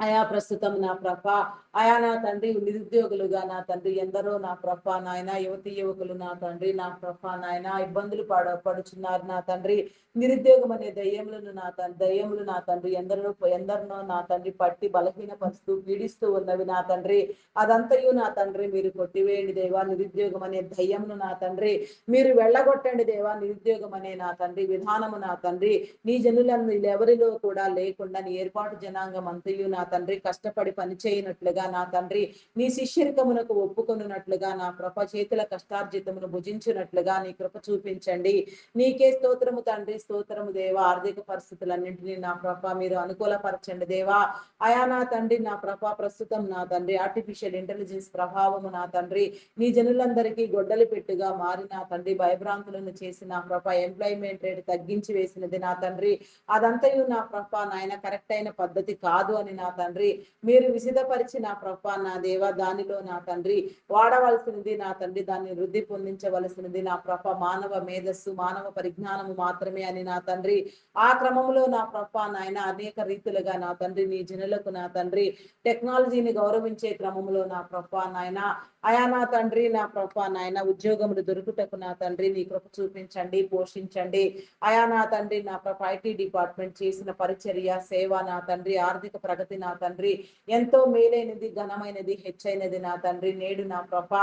అయా ప్రస్తుతం నా ప్రభ అయా నా తండ్రి నిరుద్యోగులుగా నా తండ్రి ఎందరో నా ప్రభ నాయన యువతి యువకులు నా తండ్రి నా ప్రభ నాయన ఇబ్బందులు పడుచున్నారు నా తండ్రి. నిరుద్యోగం అనే దయ్యములు నా తండ్రి ఎందరినో నా తండ్రి పట్టి బలహీనపరుస్తూ పీడిస్తూ ఉన్నవి నా తండ్రి. అదంతయు నా తండ్రి మీరు కొట్టివేయండి దేవా. నిరుద్యోగం అనే దయ్యమును నా తండ్రి మీరు వెళ్ళగొట్టండి దేవా. నిరుద్యోగం అనే నా తండ్రి విధానము నా తండ్రి నీ జనులను ఎవరిలో కూడా లేకుండా నీ ఏర్పాటు జనాంగం అంతయు నా తండ్రి కష్టపడి పనిచేయనట్లుగా నా తండ్రి నీ శిష్యరికమునకు ఒప్పుకొనున్నట్లుగా నా కృప చేతుల కష్టార్జితమును భుజించినట్లుగా నీ కృప చూపించండి. నీకే స్తోత్రము తండ్రి. స్తోత్రము దేవా. ఆర్థిక పరిస్థితులన్నింటినీ నా ప్రభ మీరు అనుకూలపరచండి దేవా. అయా నా తండ్రి నా ప్రభ ప్రస్తుతం నా తండ్రి ఆర్టిఫిషియల్ ఇంటెలిజెన్స్ ప్రభావము నా తండ్రి నీ జనులందరికీ గొడ్డలి పెట్టుగా మారి నా తండ్రి భయభ్రాంతులను చేసి నా ప్రభ ఎంప్లాయ్మెంట్ రేట్ తగ్గించి వేసినది నా తండ్రి. అదంతయు నా ప్రభ నాయన కరెక్ట్ అయిన పద్ధతి కాదు అని నా తండ్రి మీరు విసిదపరిచి నా ప్రభా నా దేవ దానిలో నా తండ్రి వాడవలసినది నా తండ్రి, దాన్ని వృద్ధి పొందించవలసినది నా ప్రభ మానవ మేధస్సు మానవ పరిజ్ఞానము మాత్రమే అని నా తండ్రి ఆ క్రమంలో నా ప్రభ నాయన అనేక రీతులుగా నా తండ్రి నీ జనులకు నా తండ్రి టెక్నాలజీని గౌరవించే క్రమంలో నా ప్రభ నాయన అయా నా తండ్రి నా ప్రభ నాయన ఉద్యోగములు దొరుకుటకు నా తండ్రి నీ కృప చూపించండి పోషించండి. అయా నా తండ్రి నా ప్రభ ఐటీ డిపార్ట్మెంట్ చేసిన పరిచర్య సేవ నా తండ్రి ఆర్థిక ప్రగతి నా తండ్రి ఎంతో మేలైనది ఘనమైనది హెచ్చైనది నా తండ్రి. నేడు నా ప్రభ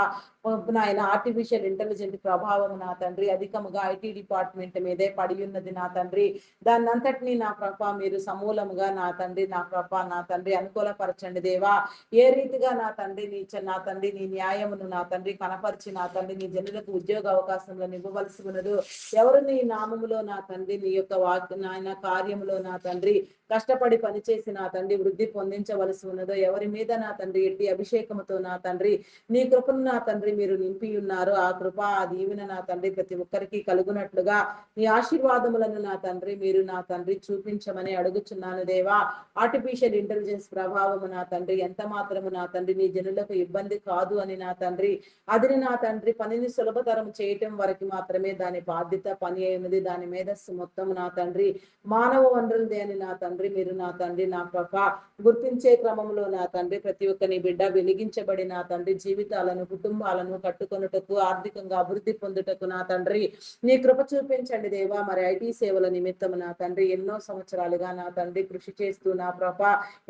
నాయన ఆర్టిఫిషియల్ ఇంటెలిజెంట్ ప్రభావం నా తండ్రి అధికముగా ఐటీ డిపార్ట్మెంట్ మీదే పడి ఉన్నది నా తండ్రి. దాన్ని అంతటినీ నా ప్రభ మీరు సమూలముగా నా తండ్రి నా ప్రభ నా తండ్రి అనుకూలపరచండి దేవా. ఏ రీతిగా నా తండ్రి నా తండ్రి నీ న్యాయమును నా తండ్రి కనపరిచి నా తండ్రి నీ జనులకు ఉద్యోగ అవకాశంలో ఇవ్వవలసి ఉన్నదో ఎవరు నీ నామములో నా తండ్రి నీ యొక్క వాక్య నాయన కార్యములో నా తండ్రి కష్టపడి పనిచేసి నా తండ్రి వృద్ధి పొందించవలసి ఉన్నదో ఎవరి మీద నా తండ్రి ఎట్టి అభిషేకముతో నా తండ్రి నీ కృపను నా తండ్రి మీరు నింపి ఉన్నారు. ఆ కృప ఆ దీవెన నా తండ్రి ప్రతి ఒక్కరికి కలుగునట్లుగా నీ ఆశీర్వాదములను నా తండ్రి మీరు నా తండ్రి చూపించమని అడుగుచున్నాను దేవా. ఆర్టిఫిషియల్ ఇంటెలిజెన్స్ ప్రభావము నా తండ్రి ఎంత మాత్రము నా తండ్రి నీ జనులకు ఇబ్బంది కాదు అని నా తండ్రి అది నా తండ్రి పనిని సులభతరం చేయటం వరకు మాత్రమే దాని బాధ్యత పని అయినది. దాని మేధస్సు మొత్తం నా తండ్రి మానవ వనరులదే అని నా తండ్రి మీరు నా తండ్రి నా ప్రభ గుర్తించే క్రమంలో నా తండ్రి ప్రతి ఒక్క నీ బిడ్డ వెలిగించబడి నా తండ్రి జీవితాలను కుటుంబాలను కట్టుకొనుటకు ఆర్థికంగా అభివృద్ధి పొందుటకు నా తండ్రి నీ కృప చూపించండి దేవా. మరి ఐటీ సేవల నిమిత్తము నా తండ్రి ఎన్నో సంవత్సరాలుగా నా తండ్రి కృషి చేస్తూ నా ప్రభ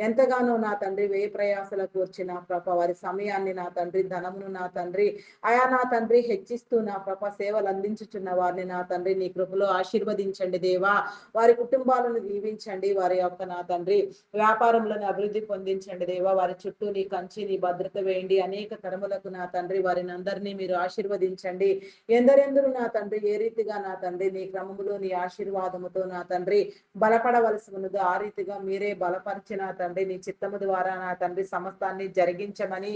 ఎంతగానో నా తండ్రి వ్యయ ప్రయాసలకు వచ్చి నా ప్రభ వారి సమయాన్ని నా తండ్రి ధనమును నా తండ్రి అయా నా తండ్రి హెచ్చిస్తూ నా ప్రభ సేవలు అందించుచున్న వారిని నా తండ్రి నీ కృపలో ఆశీర్వదించండి దేవా. వారి కుటుంబాలను దీవించండి. వారి యొక్క నా తండ్రి వ్యాపారములను అభివృద్ధి పొందించండి దేవా. వారి చుట్టూ నీ కంచి నీ భద్రత వేయండి. అనేక తరములకు నా తండ్రి వారిని అందరినీ మీరు ఆశీర్వదించండి. ఎందరెందరూ నా తండ్రి ఏ రీతిగా నా తండ్రి నీ క్రమములో నీ ఆశీర్వాదముతో నా తండ్రి బలపడవలసి ఉన్నదో ఆ రీతిగా మీరే బలపరిచిన తండ్రి నీ చిత్తము ద్వారా నా తండ్రి సమస్తాన్ని జరిగించమని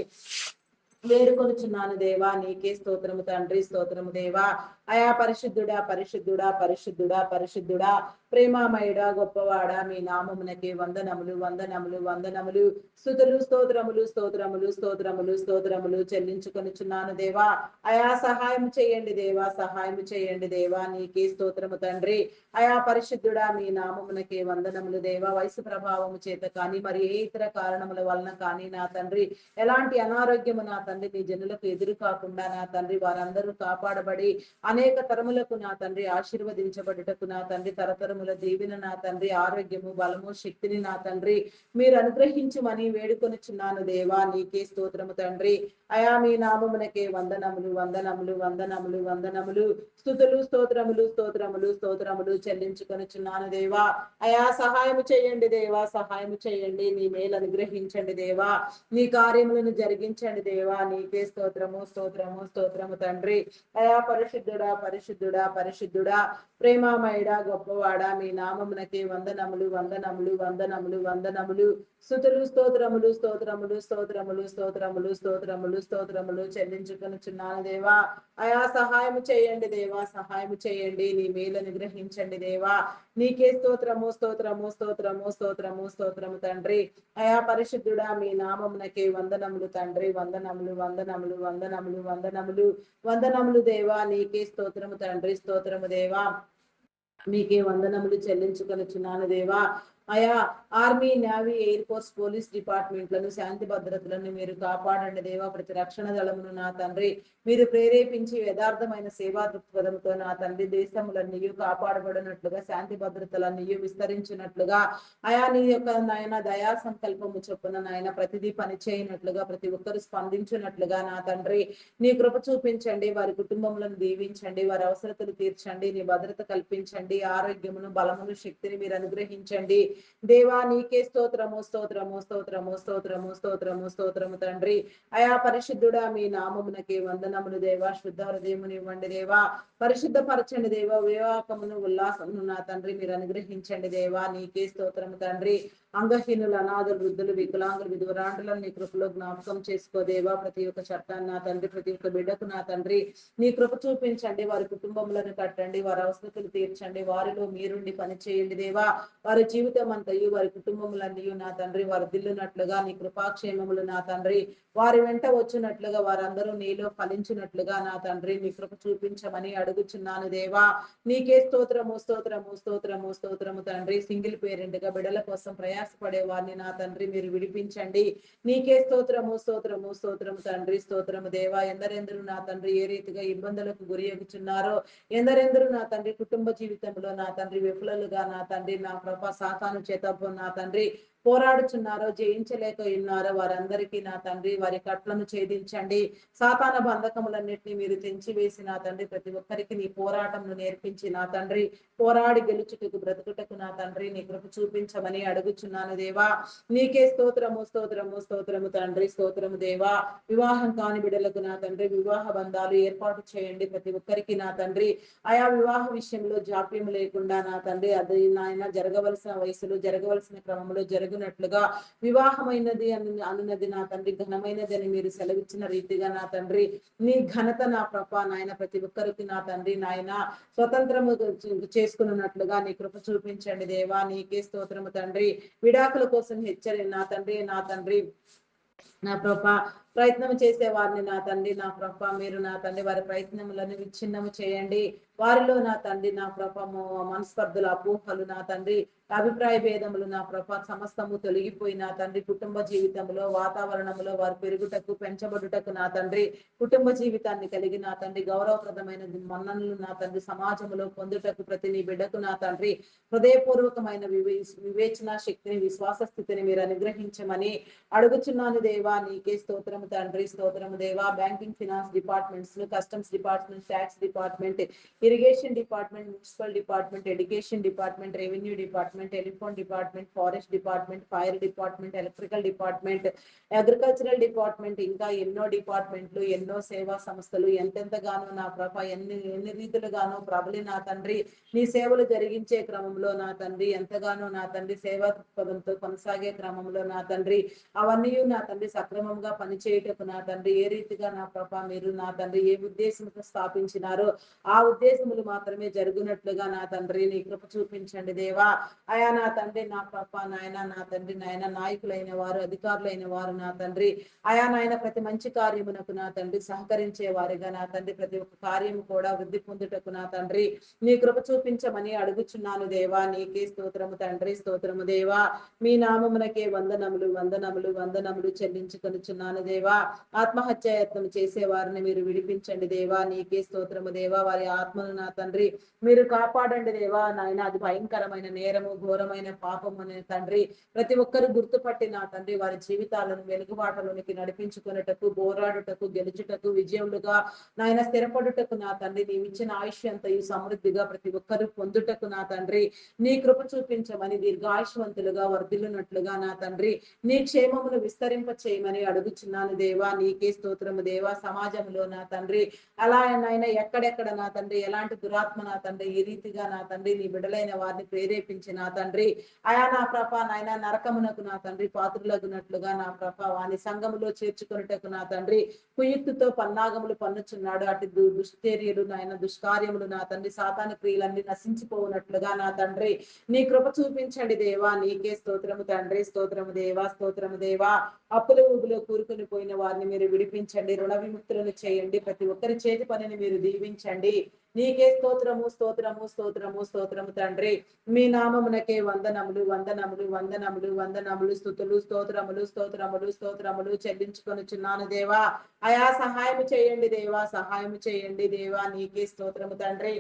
వేడుకొనుచున్నాను దేవా. నీకే స్తోత్రము తండ్రి స్తోత్రము దేవా. అయా పరిశుద్ధుడా పరిశుద్ధుడా పరిశుద్ధుడా పరిశుద్ధుడా ప్రేమామయుడా గొప్పవాడా మీ నామమునకే వందనములు వందనములు వందనములు స్తుతులు స్తోత్రములు స్తోత్రములు స్తోత్రములు స్తోత్రములు చెల్లించుకొనుచున్నాను దేవా. అయా సహాయం చేయండి దేవా సహాయం చేయండి దేవా. నీకే స్తోత్రము తండ్రి. అయా పరిశుద్ధుడా మీ నామమునకే వందనములు దేవా. వయసు ప్రభావము చేత కానీ మరి ఏ ఇతర కారణముల వలన కానీ నా తండ్రి ఎలాంటి అనారోగ్యము నా తండ్రి నీ జనులకు ఎదురు కాకుండా నా తండ్రి వారందరూ కాపాడబడి అనేక తరములకు నా తండ్రి ఆశీర్వదించబడుటకు నా తండ్రి తరతరముల దీవెన నా తండ్రి ఆరోగ్యము బలము శక్తిని నా తండ్రి మీరు అనుగ్రహించుమని వేడుకొనుచున్నాను దేవా. నీకే స్తోత్రము తండ్రి. అయా మీ నామమునకే వందనములు వందనములు వందనములు వందనములు స్తుతులు స్తోత్రములు స్తోత్రములు స్తోత్రములు చెల్లించుకొనుచున్నాను దేవా. అయా సహాయము చేయండి దేవా సహాయము చేయండి. నీ మేలు అనుగ్రహించండి దేవా. నీ కార్యములను జరిగించండి దేవా. నీకే స్తోత్రము స్తోత్రము స్తోత్రము తండ్రి. అయా పరిశుద్ధుడా పరిశుద్ధుడా పరిశుద్ధుడా ప్రేమామయుడా గొప్పవాడా మీ నామమునకే వందనములు వందనములు వందనములు వందనములు స్తుతులు స్తోత్రములు స్తోత్రములు స్తోత్రములు స్తోత్రములు స్తోత్రములు స్తోత్రములు చెల్లించుకొనుచున్నాను దేవా. అయా సహాయము చేయండి దేవా సహాయము చేయండి. నీ మేలు గ్రహించండి దేవా. నీకే స్తోత్రము స్తోత్రము స్తోత్రము స్తోత్రము స్తోత్రము తండ్రి. అయా పరిశుద్ధుడా మీ నామమునకే వందనములు తండ్రి వందనములు వందనములు వందనములు వందనములు వందనములు దేవా. నీకే స్తోత్రము తండ్రి స్తోత్రము దేవా. మీకే వందనములు చెల్లించుకొనుచున్నాను దేవా. అయా army navy air force police డిపార్ట్మెంట్లను శాంతి భద్రతలను మీరు కాపాడండి దేవా. ప్రతి రక్షణ దళమును నా తండ్రి మీరు ప్రేరేపించి యథార్థమైన సేవా దృక్పథంతో నా తండ్రి దేశములన్నీ కాపాడబడినట్లుగా శాంతి భద్రతలన్నీ విస్తరించినట్లుగా అయా నీ యొక్క నాయన దయా సంకల్పము చొప్పున నాయన ప్రతిదీ పని చేయనట్లుగా ప్రతి ఒక్కరు స్పందించినట్లుగా నా తండ్రి నీ కృప చూపించండి. వారి కుటుంబములను దీవించండి. వారి అవసరతలు తీర్చండి. నీ భద్రత కల్పించండి. ఆరోగ్యమును బలమును శక్తిని మీరు అనుగ్రహించండి దేవా. నీకే స్తోత్రము స్తోత్రము స్తోత్రము స్తోత్రము స్తోత్రము స్తోత్రము తండ్రి. అయా పరిశుద్ధుడా మీ నామమునకే వందనములు దేవా. శుద్ధ హృదయమును ఇవ్వండి దేవా. పరిశుద్ధపరచండి దేవా. వివేకమును ఉల్లాసమును నా తండ్రి మీరు అనుగ్రహించండి దేవా. నీకే స్తోత్రము తండ్రి. అంగహీనులు, అనాథులు, వృద్ధులు, వికలాంగులు, విధవరాండ్రులను నీ కృపలో జ్ఞాపకం చేసుకోదేవా. ప్రతి ఒక్క చట్టాన్ని నా తండ్రి, ప్రతి ఒక్క బిడ్డకు నా తండ్రి నీ కృప చూపించండి. వారి కుటుంబములను కట్టండి, వారి అవసరతలు తీర్చండి, వారిలో మీరుండి పని చేయండి దేవా. వారి జీవితం అంతయు, వారి కుటుంబములన్నీ నా తండ్రి వారి దిల్లునట్లుగా నీ కృపాక్షేమములు నా తండ్రి వారి వెంట వచ్చినట్లుగా, వారందరూ నీలో ఫలించినట్లుగా నా తండ్రి నీ కృప చూపించమని అడుగుచున్నాను దేవా. నీకే స్తోత్రము, స్తోత్రము, స్తోత్రము, స్తోత్రము తండ్రి. సింగిల్ పేరెంట్ గా బిడ్డల కోసం ప్రయాసపడే వారిని నా తండ్రి మీరు విడిపించండి. నీకే స్తోత్రము, స్తోత్రము, స్తోత్రము తండ్రి, స్తోత్రము దేవా. ఎందరెందరూ నా తండ్రి ఏ రీతిగా ఇబ్బందులకు గురి అగుచున్నారో, ఎందరెందరూ నా తండ్రి కుటుంబ జీవితంలో నా తండ్రి విఫలలుగా నా తండ్రి నా ప్రభ సాతాను చేత నా తండ్రి పోరాడుచున్నారో, జయించలేక ఉన్నారో వారందరికీ నా తండ్రి వారి కట్లను ఛేదించండి. సాతాన బంధకములన్నింటినీ మీరు తెంచివేసి నా తండ్రి ప్రతి ఒక్కరికి నీ పోరాటంను నేర్పించి నా తండ్రి పోరాడి గెలుచుటకు బ్రతుకుటకు నా తండ్రి నీ కృప చూపించమని అడుగుచున్నాను దేవా. నీకే స్తోత్రము, స్తోత్రము, స్తోత్రము తండ్రి, స్తోత్రము దేవా. వివాహం కాని బిడ్డలకు నా తండ్రి వివాహ బంధాలు ఏర్పాటు చేయండి. ప్రతి ఒక్కరికి నా తండ్రి ఆయా వివాహ విషయంలో జాప్యం లేకుండా నా తండ్రి అది నాయన జరగవలసిన వయసులో జరగవలసిన క్రమంలో జరుగునట్లుగా వివాహమైనది అనున్నది నా తండ్రి ఘనమైనది అని మీరు సెలవిచ్చిన రీతిగా నా తండ్రి నీ ఘనత నా ప్రభ నాయన ప్రతి ఒక్కరికి నా తండ్రి నాయన స్వతంత్రము చేసుకున్నట్లుగా నీ కృప చూపించండి దేవా. నీకే స్తోత్రము తండ్రి. విడాకుల కోసం నా తండ్రి నా ప్రభ ప్రయత్నం చేసే వారిని నా తండ్రి నా ప్రభ మీరు నా తండ్రి వారి ప్రయత్నములను విచ్ఛిన్నము చేయండి. వారిలో నా తండ్రి నా ప్రభము మనస్పర్ధుల అపోహలు నా తండ్రి అభిప్రాయ భేదములు నా ప్రభ సమస్తము తొలగిపోయి నా తండ్రి కుటుంబ జీవితంలో వాతావరణంలో వారు పెరుగుటకు పెంచబడుటకు నా తండ్రి కుటుంబ జీవితాన్ని కలిగి నా తండ్రి గౌరవప్రదమైన మన్ననలు నా తండ్రి సమాజంలో పొందుటకు ప్రతి నీ బిడ్డకు నా తండ్రి హృదయపూర్వకమైన వివేచన శక్తిని విశ్వాస స్థితిని మీరు అనుగ్రహించమని అడుగుచున్నాను దేవా. నీకే స్తోత్రము తండ్రి, స్తోత్రము దేవా. Banking finance departments, customs department, tax department, irrigation department, municipal department, education department, revenue department, telephone department, forest department, fire department, electrical department, agricultural department, ఇంకా ఎన్నో డిపార్ట్మెంట్లు, ఎన్నో సేవా సంస్థలు ఎంతెంతగానో నా ప్రభ ఎన్ని రీతులుగానో ప్రభుని నా తండ్రి నీ సేవలు జరిగించే క్రమంలో నా తండ్రి ఎంతగానో నా తండ్రి సేవా పదంతో కొనసాగే క్రమంలో నా తండ్రి అవన్నీ నా తండ్రి సక్రమంగా పనిచేయటకు నా తండ్రి ఏ రీతిగా నా ప్రభ మీరు నా తండ్రి ఏ ఉద్దేశంతో స్థాపించినారో ఆ ఉద్దేశములు మాత్రమే జరుగునట్లుగా నా తండ్రి నీ కృప చూపించండి దేవా. అయా నా తండ్రి నా ప్రభ నాయన నా తండ్రి నాయన నాయకులైన వారు అధికారులైన వారు నా తండ్రి అయా నాయన ప్రతి మంచి కార్యమునకు నా తండ్రి సహకరించే వారిగా నా తండ్రి ప్రతి ఒక్క కార్యము కూడా వృద్ధి పొందుటకు నా తండ్రి నీ కృప చూపించమని అడుగుచున్నాను దేవా. నీకే స్తోత్రము తండ్రి, స్తోత్రము దేవా. మీ నామమునకే వందనములు, వందనములు, వందనములు చెల్లించుకొనుచున్నాను దేవా. ఆత్మహత్యాయత్నం చేసే వారిని మీరు విడిపించండి దేవా. నీకే స్తోత్రము దేవా. వారి ఆత్మను నా తండ్రి మీరు కాపాడండి దేవా. నాయన అది భయంకరమైన నేరము, ఘోరమైన పాపము అనే తండ్రి ప్రతి ఒక్కరు గుర్తుపట్టి నా తండ్రి వారి జీవితాలను వెలుగుబాటలోనికి నడిపించుకునేటకు, పోరాడుటకు, గెలుచుటకు, విజయములుగా నాయన స్థిరపడుటకు నా తండ్రి నీవిచ్చిన ఆయుష్ అంతయు సమృద్ధిగా ప్రతి ఒక్కరు పొందుటకు నా తండ్రి నీ కృప చూపించమని దీర్ఘాయుషవంతులుగా వర్ధిల్లునట్లుగా నా తండ్రి నీ క్షేమమును విస్తరింప చేయమని అడుగుచున్నాను దేవా. నీకే స్తోత్రము దేవా. సమాజంలో నా తండ్రి అలా నాయన ఎక్కడెక్కడ నా తండ్రి ఎలాంటి దురాత్మ నా తండ్రి ఈ రీతిగా నా తండ్రి నీ బిడ్డలైన వారిని ప్రేరేపించి నా తండ్రి అయా నా ప్రభ నాయన నరకమునకు నా తండ్రి పాత్రులగునట్లుగా నా ప్రభ వాని సంఘములో చేర్చుకున్నటకు నా తండ్రి కుయుక్తితో పన్నాగములు పన్నుచున్నాడు. అటు దుశ్చర్యలు నాయన దుష్కార్యములు నా తండ్రి సాతాను క్రియలన్నీ నశించిపోవునట్లుగా నా తండ్రి నీ కృప చూపించండి దేవా. నీకే స్తోత్రము తండ్రి, స్తోత్రము దేవా, స్తోత్రము దేవా. అప్పుల ఊబిలో కూరుకుని పోయిన వారిని మీరు విడిపించండి, రుణ విముక్తులను చేయండి, ప్రతి ఒక్కరి చేతి పనిని మీరు దీవించండి. నీకే స్తోత్రము, స్తోత్రము, స్తోత్రము, స్తోత్రము తండ్రి. మీ నామమునకే వందనములు, వందనములు, వందనములు, వందనములు, స్తుతులు, స్తోత్రములు, స్తోత్రములు, స్తోత్రములు చెల్లించుకొనుచున్నాను దేవా. అయా సహాయం చేయండి దేవా, సహాయం చేయండి దేవా. నీకే స్తోత్రము తండ్రి.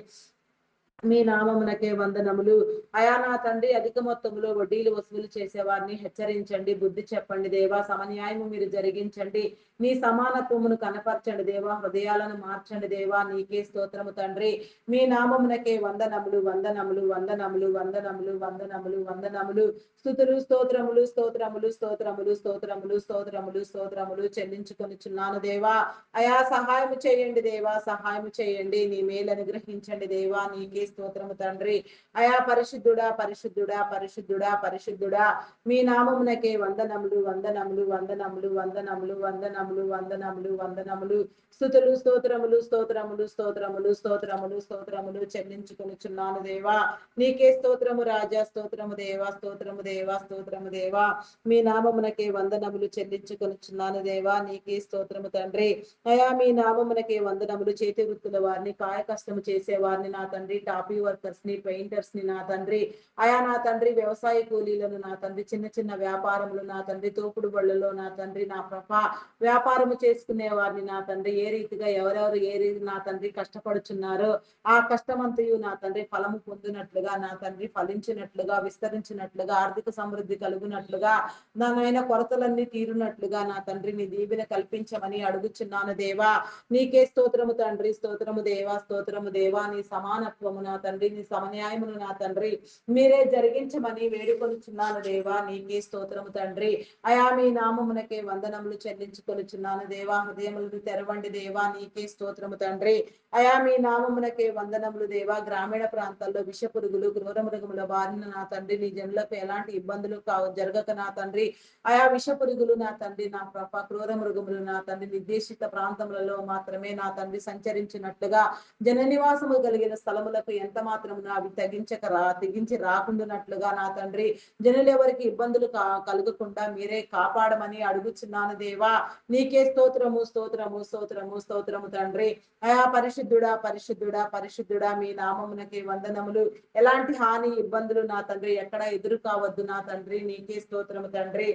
మీ నామమునకే వందనములు. అయా నా తండ్రి అధిక మొత్తంలో వడ్డీలు వసూలు చేసే వారిని హెచ్చరించండి, బుద్ధి చెప్పండి దేవా. సమన్యాయము మీరు జరిగించండి, మీ సమానత్వమును కనపరచండి దేవా. హృదయాలను మార్చండి దేవా. నీకే స్తోత్రము తండ్రి. మీ నామమునకే వందనములు, వందనములు, వందనములు, వందనములు, వందనములు, వందనములు, స్తుతులు, స్తోత్రములు, స్తోత్రములు, స్తోత్రములు, స్తోత్రములు, స్తోత్రములు, స్తోత్రములు చెల్లించుకొనుచున్నాను దేవా. అయా సహాయము చేయండి దేవా, సహాయము చేయండి. నీ మేలు అనుగ్రహించండి దేవా. నీకే స్తోత్రము తండ్రి. అయా పరిశుద్ధుడా పరిశుద్ధుడా పరిశుద్ధుడా పరిశుద్ధుడా మీ నామమునకే వందనములు వందనములు వందనములు వందనములు వందనములు వందనములు వందనములు స్తుతులు స్తోత్రములు స్తోత్రములు స్తోత్రములు స్తోత్రములు స్తోత్రములు చెల్లించుకొనుచున్నాను దేవా. నీకే స్తోత్రము రాజా, స్తోత్రము దేవా, స్తోత్రము దేవా, స్తోత్రము దేవా. మీ నామమునకే వందనములు చెల్లించుకొనుచున్నాను దేవా. నీకే స్తోత్రము తండ్రి. అయా మీ నామమునకే వందనములు. చేతి వృత్తుల వారిని, కాయ కష్టము చేసే వారిని నా తండ్రి, టాపీ వర్కర్స్ ని, పెయింటర్స్ ని నా తండ్రి, అయా నా తండ్రి వ్యవసాయ కూలీలను నా తండ్రి, చిన్న చిన్న వ్యాపారములు నా తండ్రి, తోపుడు బళ్ళలో నా తండ్రి, నా ప్రభా వ్యాపారము చేసుకునే వారిని నా తండ్రి, ఏ రీతిగా ఎవరెవరు ఏ రీతి నా తండ్రి కష్టపడుచున్నారో ఆ కష్టమంతయు నా తండ్రి ఫలము పొందినట్లుగా నా తండ్రి, ఫలించినట్లుగా, విస్తరించినట్లుగా, ఆర్థిక సమృద్ధి కలుగునట్లుగా, నాయన కొరతలన్నీ తీరునట్లుగా నా తండ్రి నీ దీవెన కల్పించమని అడుగుచున్నాను దేవా. నీకే స్తోత్రము తండ్రి, స్తోత్రము దేవా, స్తోత్రము దేవా. నీ సమానత్వము నా తండ్రి, నీ సమన్యాయమును నా తండ్రి మీరే జరిగించమని వేడుకొనుచున్నాను దేవా. నీకే స్తోత్రము తండ్రి. అయా మీ నామమునకే వందనములు చెల్లించుకొనుచున్నాను దేవా. హృదయములను తెరవండి దేవా. నీకే స్తోత్రము తండ్రి. అయా మీ నామమునకే వందనములు దేవా. గ్రామీణ ప్రాంతాల్లో విష పురుగులు, క్రూర మృగముల బారిన నా తండ్రి నీ జనులకు ఎలాంటి ఇబ్బందులు జరగక నా తండ్రి, ఆయా విష పురుగులు నా తండ్రి, నా ప్రభ క్రూర మృగములు నా తండ్రి నిర్దేశిత ప్రాంతములలో మాత్రమే నా తండ్రి సంచరించినట్లుగా, జన నివాసము కలిగిన స్థలములకు ఎంత మాత్రమున అవి తెగించి రాకుండానట్లుగా నా తండ్రి, జనులు ఎవరికి ఇబ్బందులు కలుగకుండా మీరే కాపాడమని అడుగుచున్నాను దేవా. నీకే స్తోత్రము స్తోత్రము స్తోత్రము స్తోత్రము తండ్రి. అయా పరిశుద్ధుడా పరిశుద్ధుడా పరిశుద్ధుడా మీ నామమునకే వందనములు. ఎలాంటి హాని ఇబ్బందులు నా తండ్రి ఎక్కడ ఎదురు కావద్దు నా తండ్రి. నీకే స్తోత్రము తండ్రి.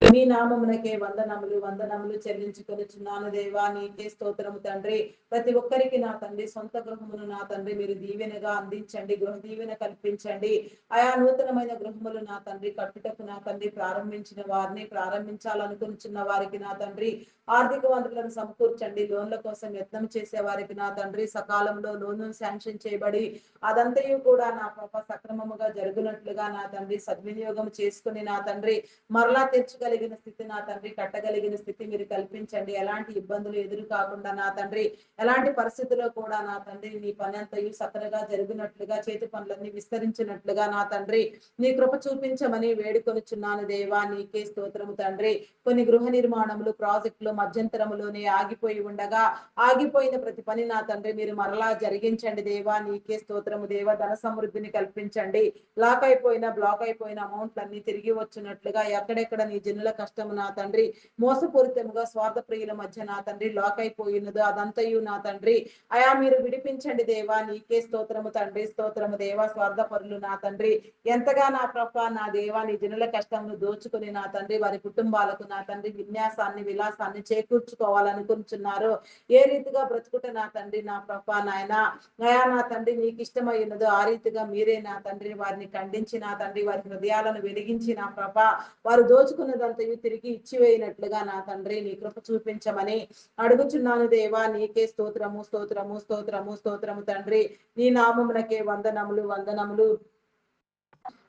మీ నామమునకే వందనములు వందనములు చెల్లించుకొనుచున్నాను దేవా. నీకే స్తోత్రము తండ్రి. ప్రతి ఒక్కరికి నా తండ్రి సొంత గృహమును నా తండ్రి మీరు దీవెనగా అందించండి, గృహ దీవెన కల్పించండి. ఆయా నూతనమైన గృహములు నా తండ్రి కట్టుటకు నా తండ్రి ప్రారంభించిన వారిని, ప్రారంభించాలనుకుంటున్న వారికి నా తండ్రి ఆర్థిక వనరులను సమకూర్చండి. లోన్ల కోసం యత్నం చేసే వారికి నా తండ్రి సకాలంలో లోన్లు శాంక్షన్ చేయబడి అదంతయు కూడా నా పాప సక్రమముగా జరుగునట్లుగా నా తండ్రి సద్వినియోగం చేసుకుని నా తండ్రి మరలా తెచ్చగలిగిన స్థితి నా తండ్రి, కట్టగలిగిన స్థితి మీరు కల్పించండి. ఎలాంటి ఇబ్బందులు ఎదురు కాకుండా నా తండ్రి, ఎలాంటి పరిస్థితుల్లో కూడా నా తండ్రి నీ పని అంతయు సకలుగా జరిగినట్లుగా, చేతి పనులన్నీ విస్తరించినట్లుగా నా తండ్రి నీ కృప చూపించమని వేడుకొనుచున్నాను దేవా. నీకే స్తోత్రము తండ్రి. కొన్ని గృహ నిర్మాణములు, ప్రాజెక్టులు మధ్యంతరములోనే ఆగిపోయి ఉండగా, ఆగిపోయిన ప్రతి పని నా తండ్రి మీరు మరలా జరిగించండి దేవా. నీకే స్తోత్రము దేవా. ధన సమృద్ధిని కల్పించండి. బ్లాక్ అయిపోయిన అమౌంట్లన్నీ తిరిగి వచ్చినట్లుగా, ఎక్కడెక్కడ నీ జనుల కష్టము నా తండ్రి మోసపూరితముగా స్వార్థ ప్రియుల మధ్య నా తండ్రి లాక్ అయిపోయినదో అదంతయు నా తండ్రి అయా మీరు విడిపించండి దేవా. నీకే స్తోత్రము తండ్రి, స్తోత్రము దేవా. స్వార్థ పరులు నా తండ్రి ఎంతగా నా ప్రభ నా దేవా నీ జనుల కష్టమును దోచుకుని నా తండ్రి వారి కుటుంబాలకు నా తండ్రి విన్యాసాన్ని, విలాసాన్ని చేకూర్చుకోవాలనుకుంటున్నారు. ఏ రీతిగా బ్రతుకుట నా తండ్రి నా ప్రభ నాయన అయా నా తండ్రి నీకు ఇష్టమైనదో ఆ రీతిగా మీరే నా తండ్రి వారిని ఖండించి నా తండ్రి వారి హృదయాలను వెలిగించి నా ప్రభ వారు దోచుకున్నదంతయు తిరిగి ఇచ్చివేయినట్లుగా నా తండ్రి నీ కృప చూపించమని అడుగుచున్నాను దేవా. నీకే స్తోత్రము స్తోత్రము స్తోత్రము స్తోత్రము తండ్రి. నీ నామమునకే వందనములు వందనములు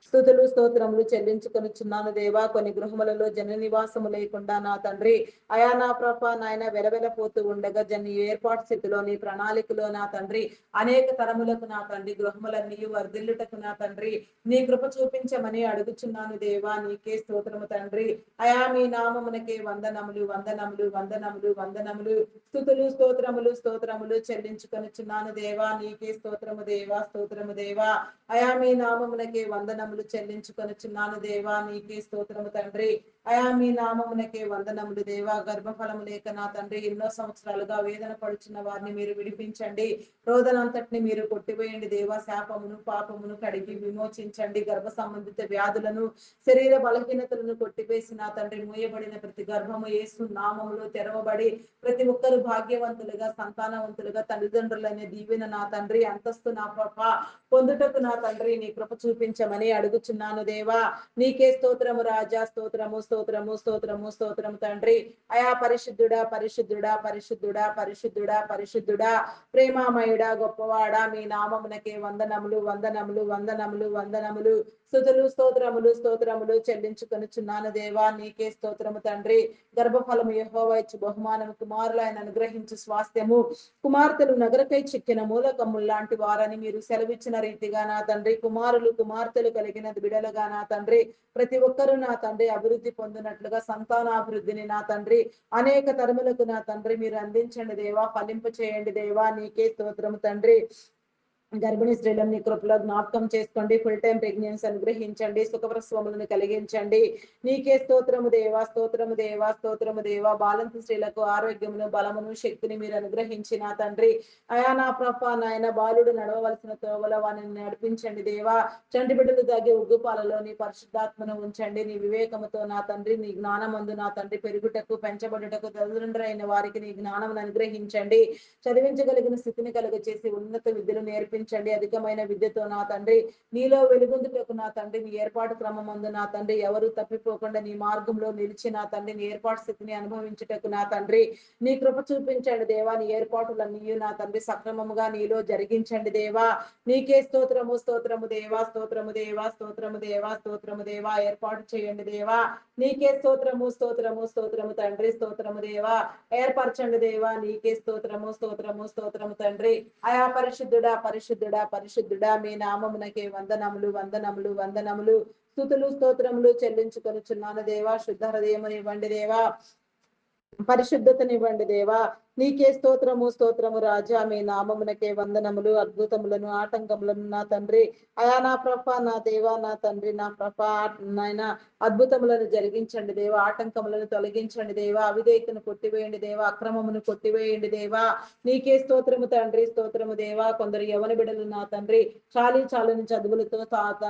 స్తుతులు స్తోత్రములు చెల్లించుకొనుచున్నాను దేవా. కొన్ని గృహములలో జన నివాసము లేకుండా నా తండ్రి అయా నా ప్రభ నాయన వెలవెలపోతూ ఉండగా జన్ని ఏర్పాటు స్థితిలో నీ ప్రణాళికలో నా తండ్రి అనేక తరములకు నా తండ్రి గృహములన్నీ వర్ధిల్లుటకు నా తండ్రి నీ కృప చూపించమని అడుగుచున్నాను దేవా. నీకే స్తోత్రము తండ్రి. అయా మీ నామమునకే వందనములు వందనములు వందనములు వందనములు స్తుతులు స్తోత్రములు స్తోత్రములు చెల్లించుకొనుచున్నాను దేవా. నీకే స్తోత్రము దేవా, స్తోత్రము దేవా. అయా మీ నామమునకే వందనములు చెల్లించుకొనుచున్నాను దేవా. నీకే స్తోత్రము తండ్రి. అయా మీ నామమునకే వందనములు దేవా. గర్భఫలము లేక నా తండ్రి ఎన్నో సంవత్సరాలుగా వేదన పడుచున్న వారిని మీరు విడిపించండి. రోదనంతటిని మీరు కొట్టివేయండి దేవా. శాపమును పాపమును కడిగి విమోచించండి. గర్భ సంబంధిత వ్యాధులను, శరీర బలహీనతలను కొట్టివేసి నా తండ్రి మూయబడిన ప్రతి గర్భము యేసు నామములో తెరవబడి ప్రతి ఒక్కరు భాగ్యవంతులుగా, సంతానవంతులుగా, తల్లిదండ్రులనే దీవెన నా తండ్రి అంతస్తు నా పాప పొందుటకు నా తండ్రి నీ కృప చూపించమని అడుగుచున్నాను దేవా. నీకే స్తోత్రము రాజా, స్తోత్రము స్తోత్రము స్తోత్రము స్తోత్రము తండ్రి. అయా పరిశుద్ధుడా పరిశుద్ధుడా పరిశుద్ధుడా పరిశుద్ధుడా పరిశుద్ధుడా ప్రేమామయుడా గొప్పవాడా మీ నామమునకే వందనములు వందనములు వందనములు వందనములు స్తుతులు స్తోత్రములు స్తోత్రములు చెల్లించుకొనుచున్నాను దేవా. నీకే స్తోత్రము తండ్రి. గర్భఫలము యెహోవా ఇచ్చు బహుమానము, కుమారులు ఆయన అనుగ్రహించు స్వాస్థ్యము, కుమార్తెలు నగరకై చిక్కిన మూలకమ్ములు లాంటి వారని మీరు సెలవిచ్చిన రీతిగా నా తండ్రి, కుమారులు కుమార్తెలు కలిగిన బిడలుగా నా తండ్రి, ప్రతి ఒక్కరూ నా తండ్రి అభివృద్ధి పొందినట్లుగా సంతానాభివృద్ధిని నా తండ్రి అనేక తరములకు నా తండ్రి మీరు అందించండి దేవా. ఫలింప చేయండి దేవా. నీకే స్తోత్రము తండ్రి. గర్భిణీ స్త్రీలను నీ కృపలో జ్ఞాపకం చేసుకోండి. ఫుల్ టైం ప్రెగ్నెన్సీ అనుగ్రహించండి. సుఖప్రసవములను కలిగించండి. నీకే స్తోత్రము దేవా. స్తోత్రము దేవా. స్తోత్రము దేవా. బాలంత స్త్రీలకు ఆరోగ్యమును బలమును శక్తిని మీరు అనుగ్రహించిన తండ్రి అయా నా ప్రభ నాయన బాలుడు నడవవలసిన తోవలో వారిని నడిపించండి దేవా. చంటి బిడ్డలు తగ్గే ఉగ్గుపాలలో నీ పరిశుద్ధాత్మను ఉంచండి. నీ వివేకముతో నా తండ్రి, నీ జ్ఞానమందు నా తండ్రి పెరుగుటకు పెంచబడుటకు తల్లిదండ్రులైన వారికి నీ జ్ఞానమును అనుగ్రహించండి. చదివించగలిగిన స్థితిని కలుగచేసి ఉన్నత విద్యలు నేర్పించండి. అధికమైన విద్యతో నా తండ్రి నీలో వెలుగొందుటకు నా తండ్రి నీ ఏర్పాటు క్రమమందు నా తండ్రి ఎవరు తప్పిపోకుండా నీ మార్గంలో నిలిచి నా తండ్రి నీ ఏర్పాటు స్థితిని అనుభవించుటకు నా తండ్రి నీ కృప చూపించండి దేవా. నీ ఏర్పాటులన్నీ నా తండ్రి సక్రమముగా నీలో జరిగించండి దేవా. నీకే స్తోత్రము స్తోత్రము దేవా. స్తోత్రము దేవా. స్తోత్రము దేవా. స్తోత్రము దేవా. ఏర్పాటు చేయండి దేవా. నీకే స్తోత్రము స్తోత్రము స్తోత్రము తండ్రి. స్తోత్రము దేవా. ఏర్పరచండి దేవా. నీకే స్తోత్రము స్తోత్రము స్తోత్రము తండ్రి. అయా పరిశుద్ధుడా పరిశుద్ధుడా పరిశుద్ధుడా మీ నామమునకే వందనములు వందనములు వందనములు. స్తుతులు స్తోత్రములు చెల్లించుకొనుచున్నాను దేవా. శుద్ధ హృదయమునివ్వండి దేవా. పరిశుద్ధతనివ్వండి దేవా. నీకే స్తోత్రము స్తోత్రము రాజా. మీ నామమునకే వందనములు. అద్భుతములను ఆటంకములను నా తండ్రి అయా నా ప్రభ నా దేవా నా తండ్రి నా ప్రభ నాయన అద్భుతములను జరిగించండి దేవా. ఆటంకములను తొలగించండి దేవా. అవిధేయతను కొట్టివేయండి దేవా. అక్రమమును కొట్టివేయండి దేవా. నీకే స్తోత్రము తండ్రి. స్తోత్రము దేవా. కొందరు యవన బిడలు నా తండ్రి చాలని చదువులతో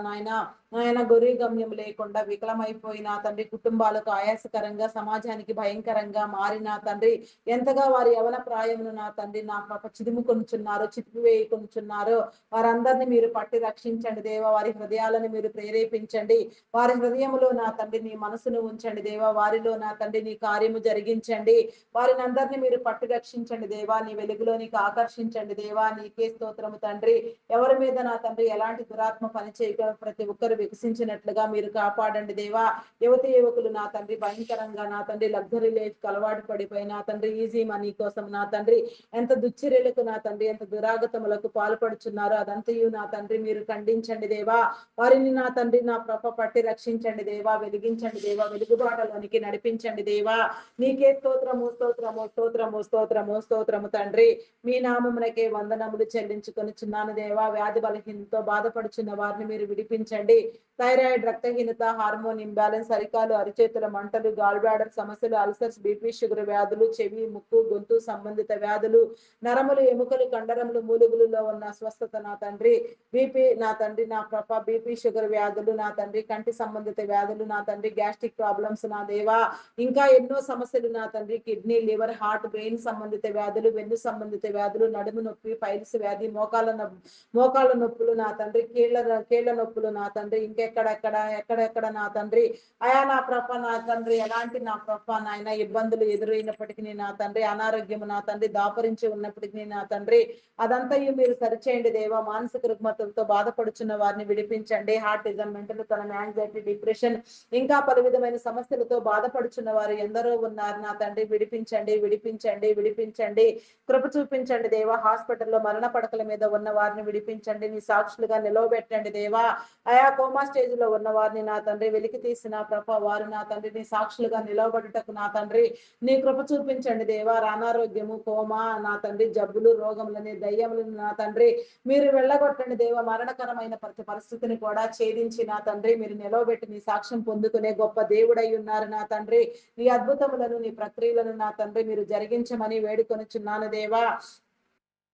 నాయన నాయన గొర్రె గమ్యం లేకుండా వికలమైపోయి నా తండ్రి కుటుంబాలకు ఆయాసకరంగా సమాజానికి భయంకరంగా మారి నా తండ్రి ఎంతగా వారి యవన ప్రాయమును నా తండ్రి నా పాప చిదిముకొనుచున్నారో చితికివేయుకొనుచున్నారో వారందరినీ మీరు పట్టి రక్షించండి దేవా. వారి హృదయాలను మీరు ప్రేరేపించండి. వారి హృదయములో నా తండ్రి నీ మనసును ఉంచండి దేవా. వారిలో నా తండ్రి నీ కార్యము జరిగించండి. వారిని అందరినీ మీరు పట్టి రక్షించండి దేవా. నీ వెలుగులోనికి ఆకర్షించండి దేవా. నీకే స్తోత్రము తండ్రి. ఎవరి మీద నా తండ్రి ఎలాంటి దురాత్మ పనిచేయక ప్రతి ఒక్కరు వికసించినట్లుగా మీరు కాపాడండి దేవా. యువతి యువకులు నా తండ్రి భయంకరంగా నా తండ్రి లగ్జరీ లైఫ్ అలవాటు పడిపోయి నా తండ్రి ఈజీ మనీ కోసం నా తండ్రి ఎంత దుశ్చర్యలకు నా తండ్రి ఎంత దురాగతములకు పాల్పడుచున్నారో అదంతయు నా తండ్రి మీరు ఖండించండి దేవా. వారిని నా తండ్రి నా ప్రభ పట్టి రక్షించండి దేవా. వెలిగించండి దేవా. వెలుగుబాటలోనికి నడిపించండి దేవా. నీకే స్తోత్రము స్తోత్రము స్తోత్రము స్తోత్రము స్తోత్రము తండ్రి. మీ నామమునకే వందనములు చెల్లించుకొనుచున్నాను దేవా. వ్యాధి బలహీనతో బాధపడుచున్న వారిని మీరు విడిపించండి. థైరాయిడ్, రక్తహీనత, హార్మోన్ ఇంబ్యాలెన్స్, అరికాలు అరిచేతుల మంటలు, గాల్ బ్లాడర్ సమస్యలు, అల్సర్స్, బీపీ, షుగర్ వ్యాధులు, చెవి ముక్కు గొంతు సంబంధిత వ్యాధులు, నరములు ఎముకలు కండరములు మూలుగులలో ఉన్న స్వస్థత నా తండ్రి. బీపీ నా తండ్రి నా ప్రభ బీపీ షుగర్ వ్యాధులు నా తండ్రి కంటి సంబంధిత వ్యాధులు నా తండ్రి గ్యాస్ట్రిక్ ప్రాబ్లమ్స్ నా దేవా. ఇంకా ఎన్నో సమస్యలు నా తండ్రి కిడ్నీ లివర్ హార్ట్ బ్రెయిన్ సంబంధిత వ్యాధులు, వెన్ను సంబంధిత వ్యాధులు, నడుము నొప్పి, పైల్స్ వ్యాధి, మోకాళ్ళ నొప్పులు నా తండ్రి కీళ్ళ నొప్పులు నా తండ్రి ఎక్కడెక్కడ నా తండ్రి అయా నా ప్రభ నా తండ్రి ఎలాంటి నా ప్రభ నాయన ఇబ్బందులు ఎదురైనప్పటికీ నా తండ్రి అనారోగ్యము నా తండ్రి దాపరించి ఉన్నప్పటికీ నా తండ్రి అదంతయు మీరు సరిచేయండి దేవా. మానసిక రుగ్మతలతో బాధపడుచున్న వారిని విడిపించండి. హార్టిజం, మెంటల్ తన యాంగ్జైటీ, డిప్రెషన్ ఇంకా పలు విధమైన సమస్యలతో బాధపడుచున్న వారు ఎందరో ఉన్నారు నా తండ్రి. విడిపించండి విడిపించండి విడిపించండి. కృప చూపించండి దేవా. హాస్పిటల్లో మరణ పడకల మీద ఉన్న వారిని విడిపించండి. నీ సాక్షులుగా నిలవబెట్టండి దేవా. అయా కోమా స్టేజ్ లో ఉన్న వారిని నా తండ్రి వెలికి తీసిన ప్రభ వారు నా తండ్రి నీ సాక్షులుగా నిలవబడుటకు నా తండ్రి నీ కృప చూపించండి దేవా. అనారోగ్యము కోమా నా తండ్రి జబ్బులు రోగములని దయ్యములను నా తండ్రి మీరు వెళ్ళగొట్టండి దేవా. మరణకరమైన ప్రతి పరిస్థితిని కూడా ఛేదించి నా తండ్రి మీరు నిలవబెట్టి నీ సాక్ష్యం పొందుకునే గొప్ప దేవుడై ఉన్నారు నా తండ్రి. నీ అద్భుతములను నీ ప్రక్రియలను నా తండ్రి మీరు జరిగించమని వేడుకొనుచున్నాను దేవా.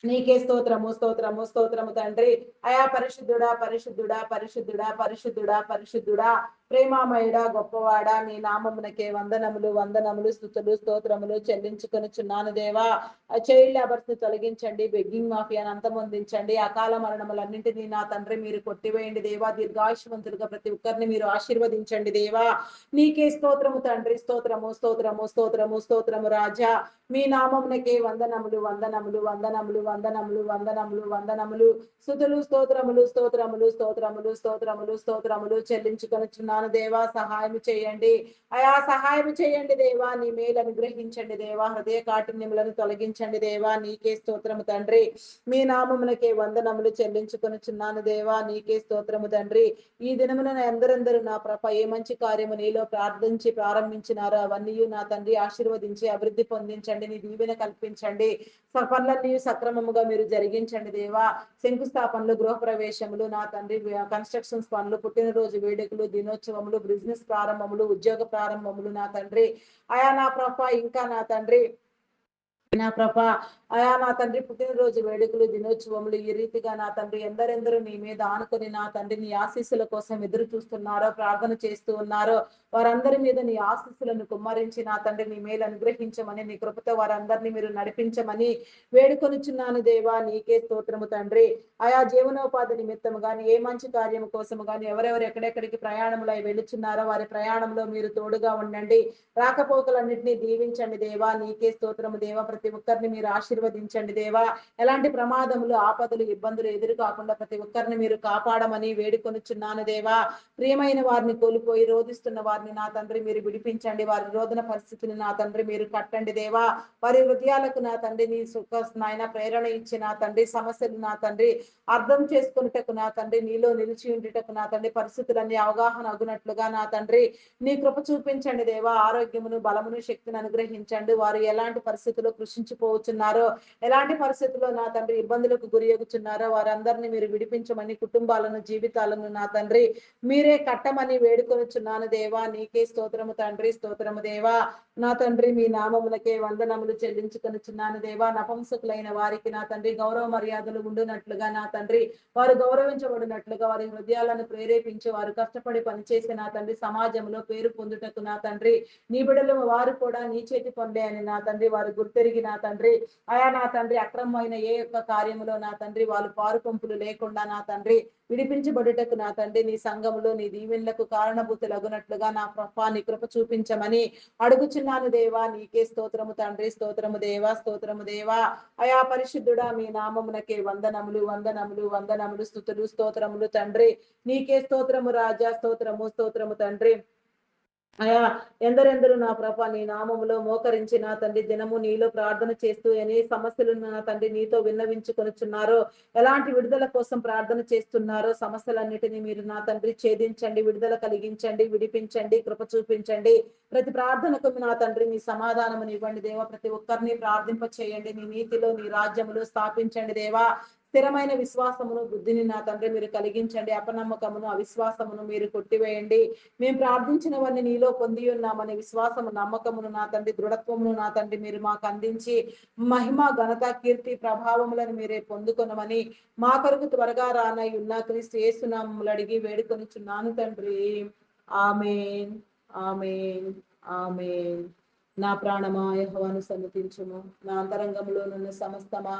నీకే స్తోత్రము స్తోత్రము స్తోత్రము తండ్రి. అయా పరిశుద్ధుడా పరిశుద్ధుడా పరిశుద్ధుడా పరిశుద్ధుడా పరిశుద్ధుడా ప్రేమామయుడా గొప్పవాడా నీ నామమునకే వందనములు వందనములు స్తుతులు స్తోత్రములు చెల్లించుకొనుచున్నాను దేవా. చైల్డ్ లేబర్స్ ని తొలగించండి, బెగ్గింగ్ మాఫియాను అంతమొందించండి, అకాల మరణములన్నింటినీ నా తండ్రి మీరు కొట్టివేయండి దేవా. దీర్ఘాయుష్మంతులుగా ప్రతి ఒక్కరిని మీరు ఆశీర్వదించండి దేవా. నీకే స్తోత్రము తండ్రి, స్తోత్రము స్తోత్రము స్తోత్రము స్తోత్రము రాజా. మీ నామమునకే వందనములు వందనములు వందనములు వందనములు వందనములు వందనములు స్తుతులు స్తోత్రములు స్తోత్రములు స్తోత్రములు స్తోత్రములు స్తోత్రములు చెల్లించుకొనుచున్నాను దేవా. సహాయం చేయండి అయా, సహాయం చేయండి దేవా. నీ మేలు అనుగ్రహించండి దేవా. హృదయ కాఠిన్యములను తొలగించండి దేవా. నీకే స్తోత్రము తండ్రి. మీ నామమునకే వందనములు చెల్లించుకొనుచున్నాను దేవా. నీకే స్తోత్రము తండ్రి. ఈ దినమున ఎందరెందరూ నా ప్రభ ఏ మంచి కార్యము నీలో ప్రార్థించి ప్రారంభించినారో అవన్నీ నా తండ్రి ఆశీర్వదించి అభివృద్ధి పొందించండి. నీ దీవెన కల్పించండి. పనులన్నీ సక్రమముగా మీరు జరిగించండి దేవా. శంకుస్థాపనలు, గృహప్రవేశములు నా తండ్రి, కన్స్ట్రక్షన్స్ పనులు, పుట్టినరోజు వేడుకలు, దినోత్సవములు, బిజినెస్ ప్రారంభములు, ఉద్యోగ ప్రారంభములు నా తండ్రి. అయా నా ప్రభ ఇంకా నా తండ్రి నా ప్రభ అయా నా తండ్రి పుట్టినరోజు వేడుకలు, దినోత్సవములు ఈ రీతిగా నా తండ్రి ఎందరెందరూ నీ మీద ఆనుకొని నా తండ్రి నీ ఆశీస్సుల కోసం ఎదురు చూస్తున్నారో, ప్రార్థన చేస్తూ ఉన్నారో వారందరి మీద నీ ఆశీస్సులను కుమ్మరించి నా తండ్రి నీ మేలు అనుగ్రహించమని, నీ కృపతో వారందరినీ మీరు నడిపించమని వేడుకొనుచున్నాను దేవా. నీకే స్తోత్రము తండ్రి. ఆయా జీవనోపాధి నిమిత్తము గాని, ఏ మంచి కార్యము కోసము గాని ఎవరెవరు ఎక్కడెక్కడికి ప్రయాణములై వెళుచున్నారో వారి ప్రయాణంలో మీరు తోడుగా ఉండండి. రాకపోకలన్నింటినీ దీవించండి దేవా. నీకే స్తోత్రము దేవా. ప్రతి ఒక్కరిని మీరు ఆశీర్వదించండి దేవా. ఎలాంటి ప్రమాదములు, ఆపదలు, ఇబ్బందులు ఎదురు కాకుండా ప్రతి ఒక్కరిని మీరు కాపాడమని వేడుకొనుచున్నాను దేవా. ప్రియమైన వారిని కోల్పోయి రోధిస్తున్న వారిని నా తండ్రి మీరు విడిపించండి. వారి రోదన పరిస్థితిని నా తండ్రి మీరు కట్టండి దేవా. వారి హృదయాలకు నా తండ్రి నీ సుఖ నాయన ప్రేరణ ఇచ్చి నా తండ్రి సమస్యలు నా తండ్రి అర్థం చేసుకున్నటకు నా తండ్రి నీలో నిలిచి ఉండుటకు నా తండ్రి పరిస్థితులన్నీ అవగాహన అగునట్లుగా నా తండ్రి నీ కృప చూపించండి దేవా. ఆరోగ్యమును, బలమును, శక్తిని అనుగ్రహించండి. వారు ఎలాంటి పరిస్థితుల్లో కృషించిపోవచ్చున్నారో, ఎలాంటి పరిస్థితుల్లో నా తండ్రి ఇబ్బందులకు గురియగుచున్నారో వారందరినీ మీరు విడిపించమని, కుటుంబాలను, జీవితాలను నా తండ్రి మీరే కట్టమని వేడుకొనుచున్నాను దేవా. నీకే స్తోత్రము తండ్రి, స్తోత్రము దేవా. నా తండ్రి మీ నామములకే వందనములు చెల్లించుకొనుచున్నాను దేవా. నపంసకులైన వారికి నా తండ్రి గౌరవ మర్యాదలు ఉండునట్లుగా నా తండ్రి వారు గౌరవించబడినట్లుగా వారి హృదయాలను ప్రేరేపించి వారు కష్టపడి పనిచేసి నా తండ్రి సమాజంలో పేరు పొందుటకు నా తండ్రి నీ బిడ్డలు వారు కూడా నీ చేతి పనులే అని నా తండ్రి వారు గుర్తెరిగి నా తండ్రి ఆయా నా తండ్రి అక్రమమైన ఏ యొక్క కార్యములో నా తండ్రి వాళ్ళు పారు పంపులు లేకుండా నా తండ్రి విడిపించబడుటకు నా తండ్రి నీ సంఘములో నీ దీవెనలకు కారణభూతులగునట్లుగా నా ప్రభా నీ కృప చూపించమని అడుగుచున్నాను దేవా. నీకే స్తోత్రము తండ్రి, స్తోత్రము దేవా, స్తోత్రము దేవా. అయా పరిశుద్ధుడా మీ నామమునకే వందనములు వందనములు వందనములు స్తుతులు స్తోత్రములు తండ్రి. నీకే స్తోత్రము రాజా, స్తోత్రము స్తోత్రము తండ్రి. అయా ఎందరెందరూ నా ప్రభ నీ నామములో మోకరించి నా తండ్రి దినము నీలో ప్రార్థన చేస్తూ ఎన్ని సమస్యలు నా తండ్రి నీతో విన్నవించుకొనుచున్నారో, ఎలాంటి విడుదల కోసం ప్రార్థన చేస్తున్నారో సమస్యలన్నిటినీ మీరు నా తండ్రి ఛేదించండి, విడుదల కలిగించండి, విడిపించండి, కృప చూపించండి. ప్రతి ప్రార్థనకు నా తండ్రి మీ సమాధానము ఇవ్వండి దేవా. ప్రతి ఒక్కరిని ప్రార్థింప చేయండి. నీ నీతిలో నీ రాజ్యములో స్థాపించండి దేవా. స్థిరమైన విశ్వాసమును, బుద్ధిని నా తండ్రి మీరు కలిగించండి. అపనమ్మకమును, అవిశ్వాసమును మీరు కొట్టివేయండి. మేము ప్రార్థించినవన్నీ నీలో పొంది ఉన్నామని విశ్వాసము, నమ్మకమును నా తండ్రి దృఢత్వమును నా తండ్రి మీరు మాకు అందించి మహిమ, ఘనత, కీర్తి, ప్రభావములను మీరే పొందుకొనమని మా కొరకు త్వరగా రానై ఉన్న క్రీస్తు యేసు నామములో అడిగి వేడుకొనుచున్నాను తండ్రి. ఆమేన్, ఆమేన్, ఆమేన్. నా ప్రాణమా యెహోవాను సన్నుతించుము, నా అంతరంగములోనున్న సమస్తమా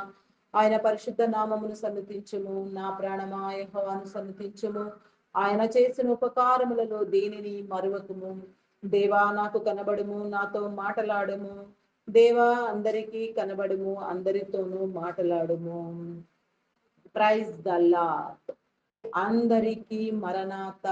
ఆయన పరిశుద్ధ నామమును సన్నుతించుము. నా ప్రాణమా యెహోవాను సన్నుతించుము, ఆయన చేసిన ఉపకారములలో దేనిని మరువకుము. దేవా నాకు కనబడుము, నాతో మాటలాడుము. దేవా అందరికీ కనబడుము, అందరితోనూ మాటలాడుము. Praise the lord. అందరికీ మరణాత.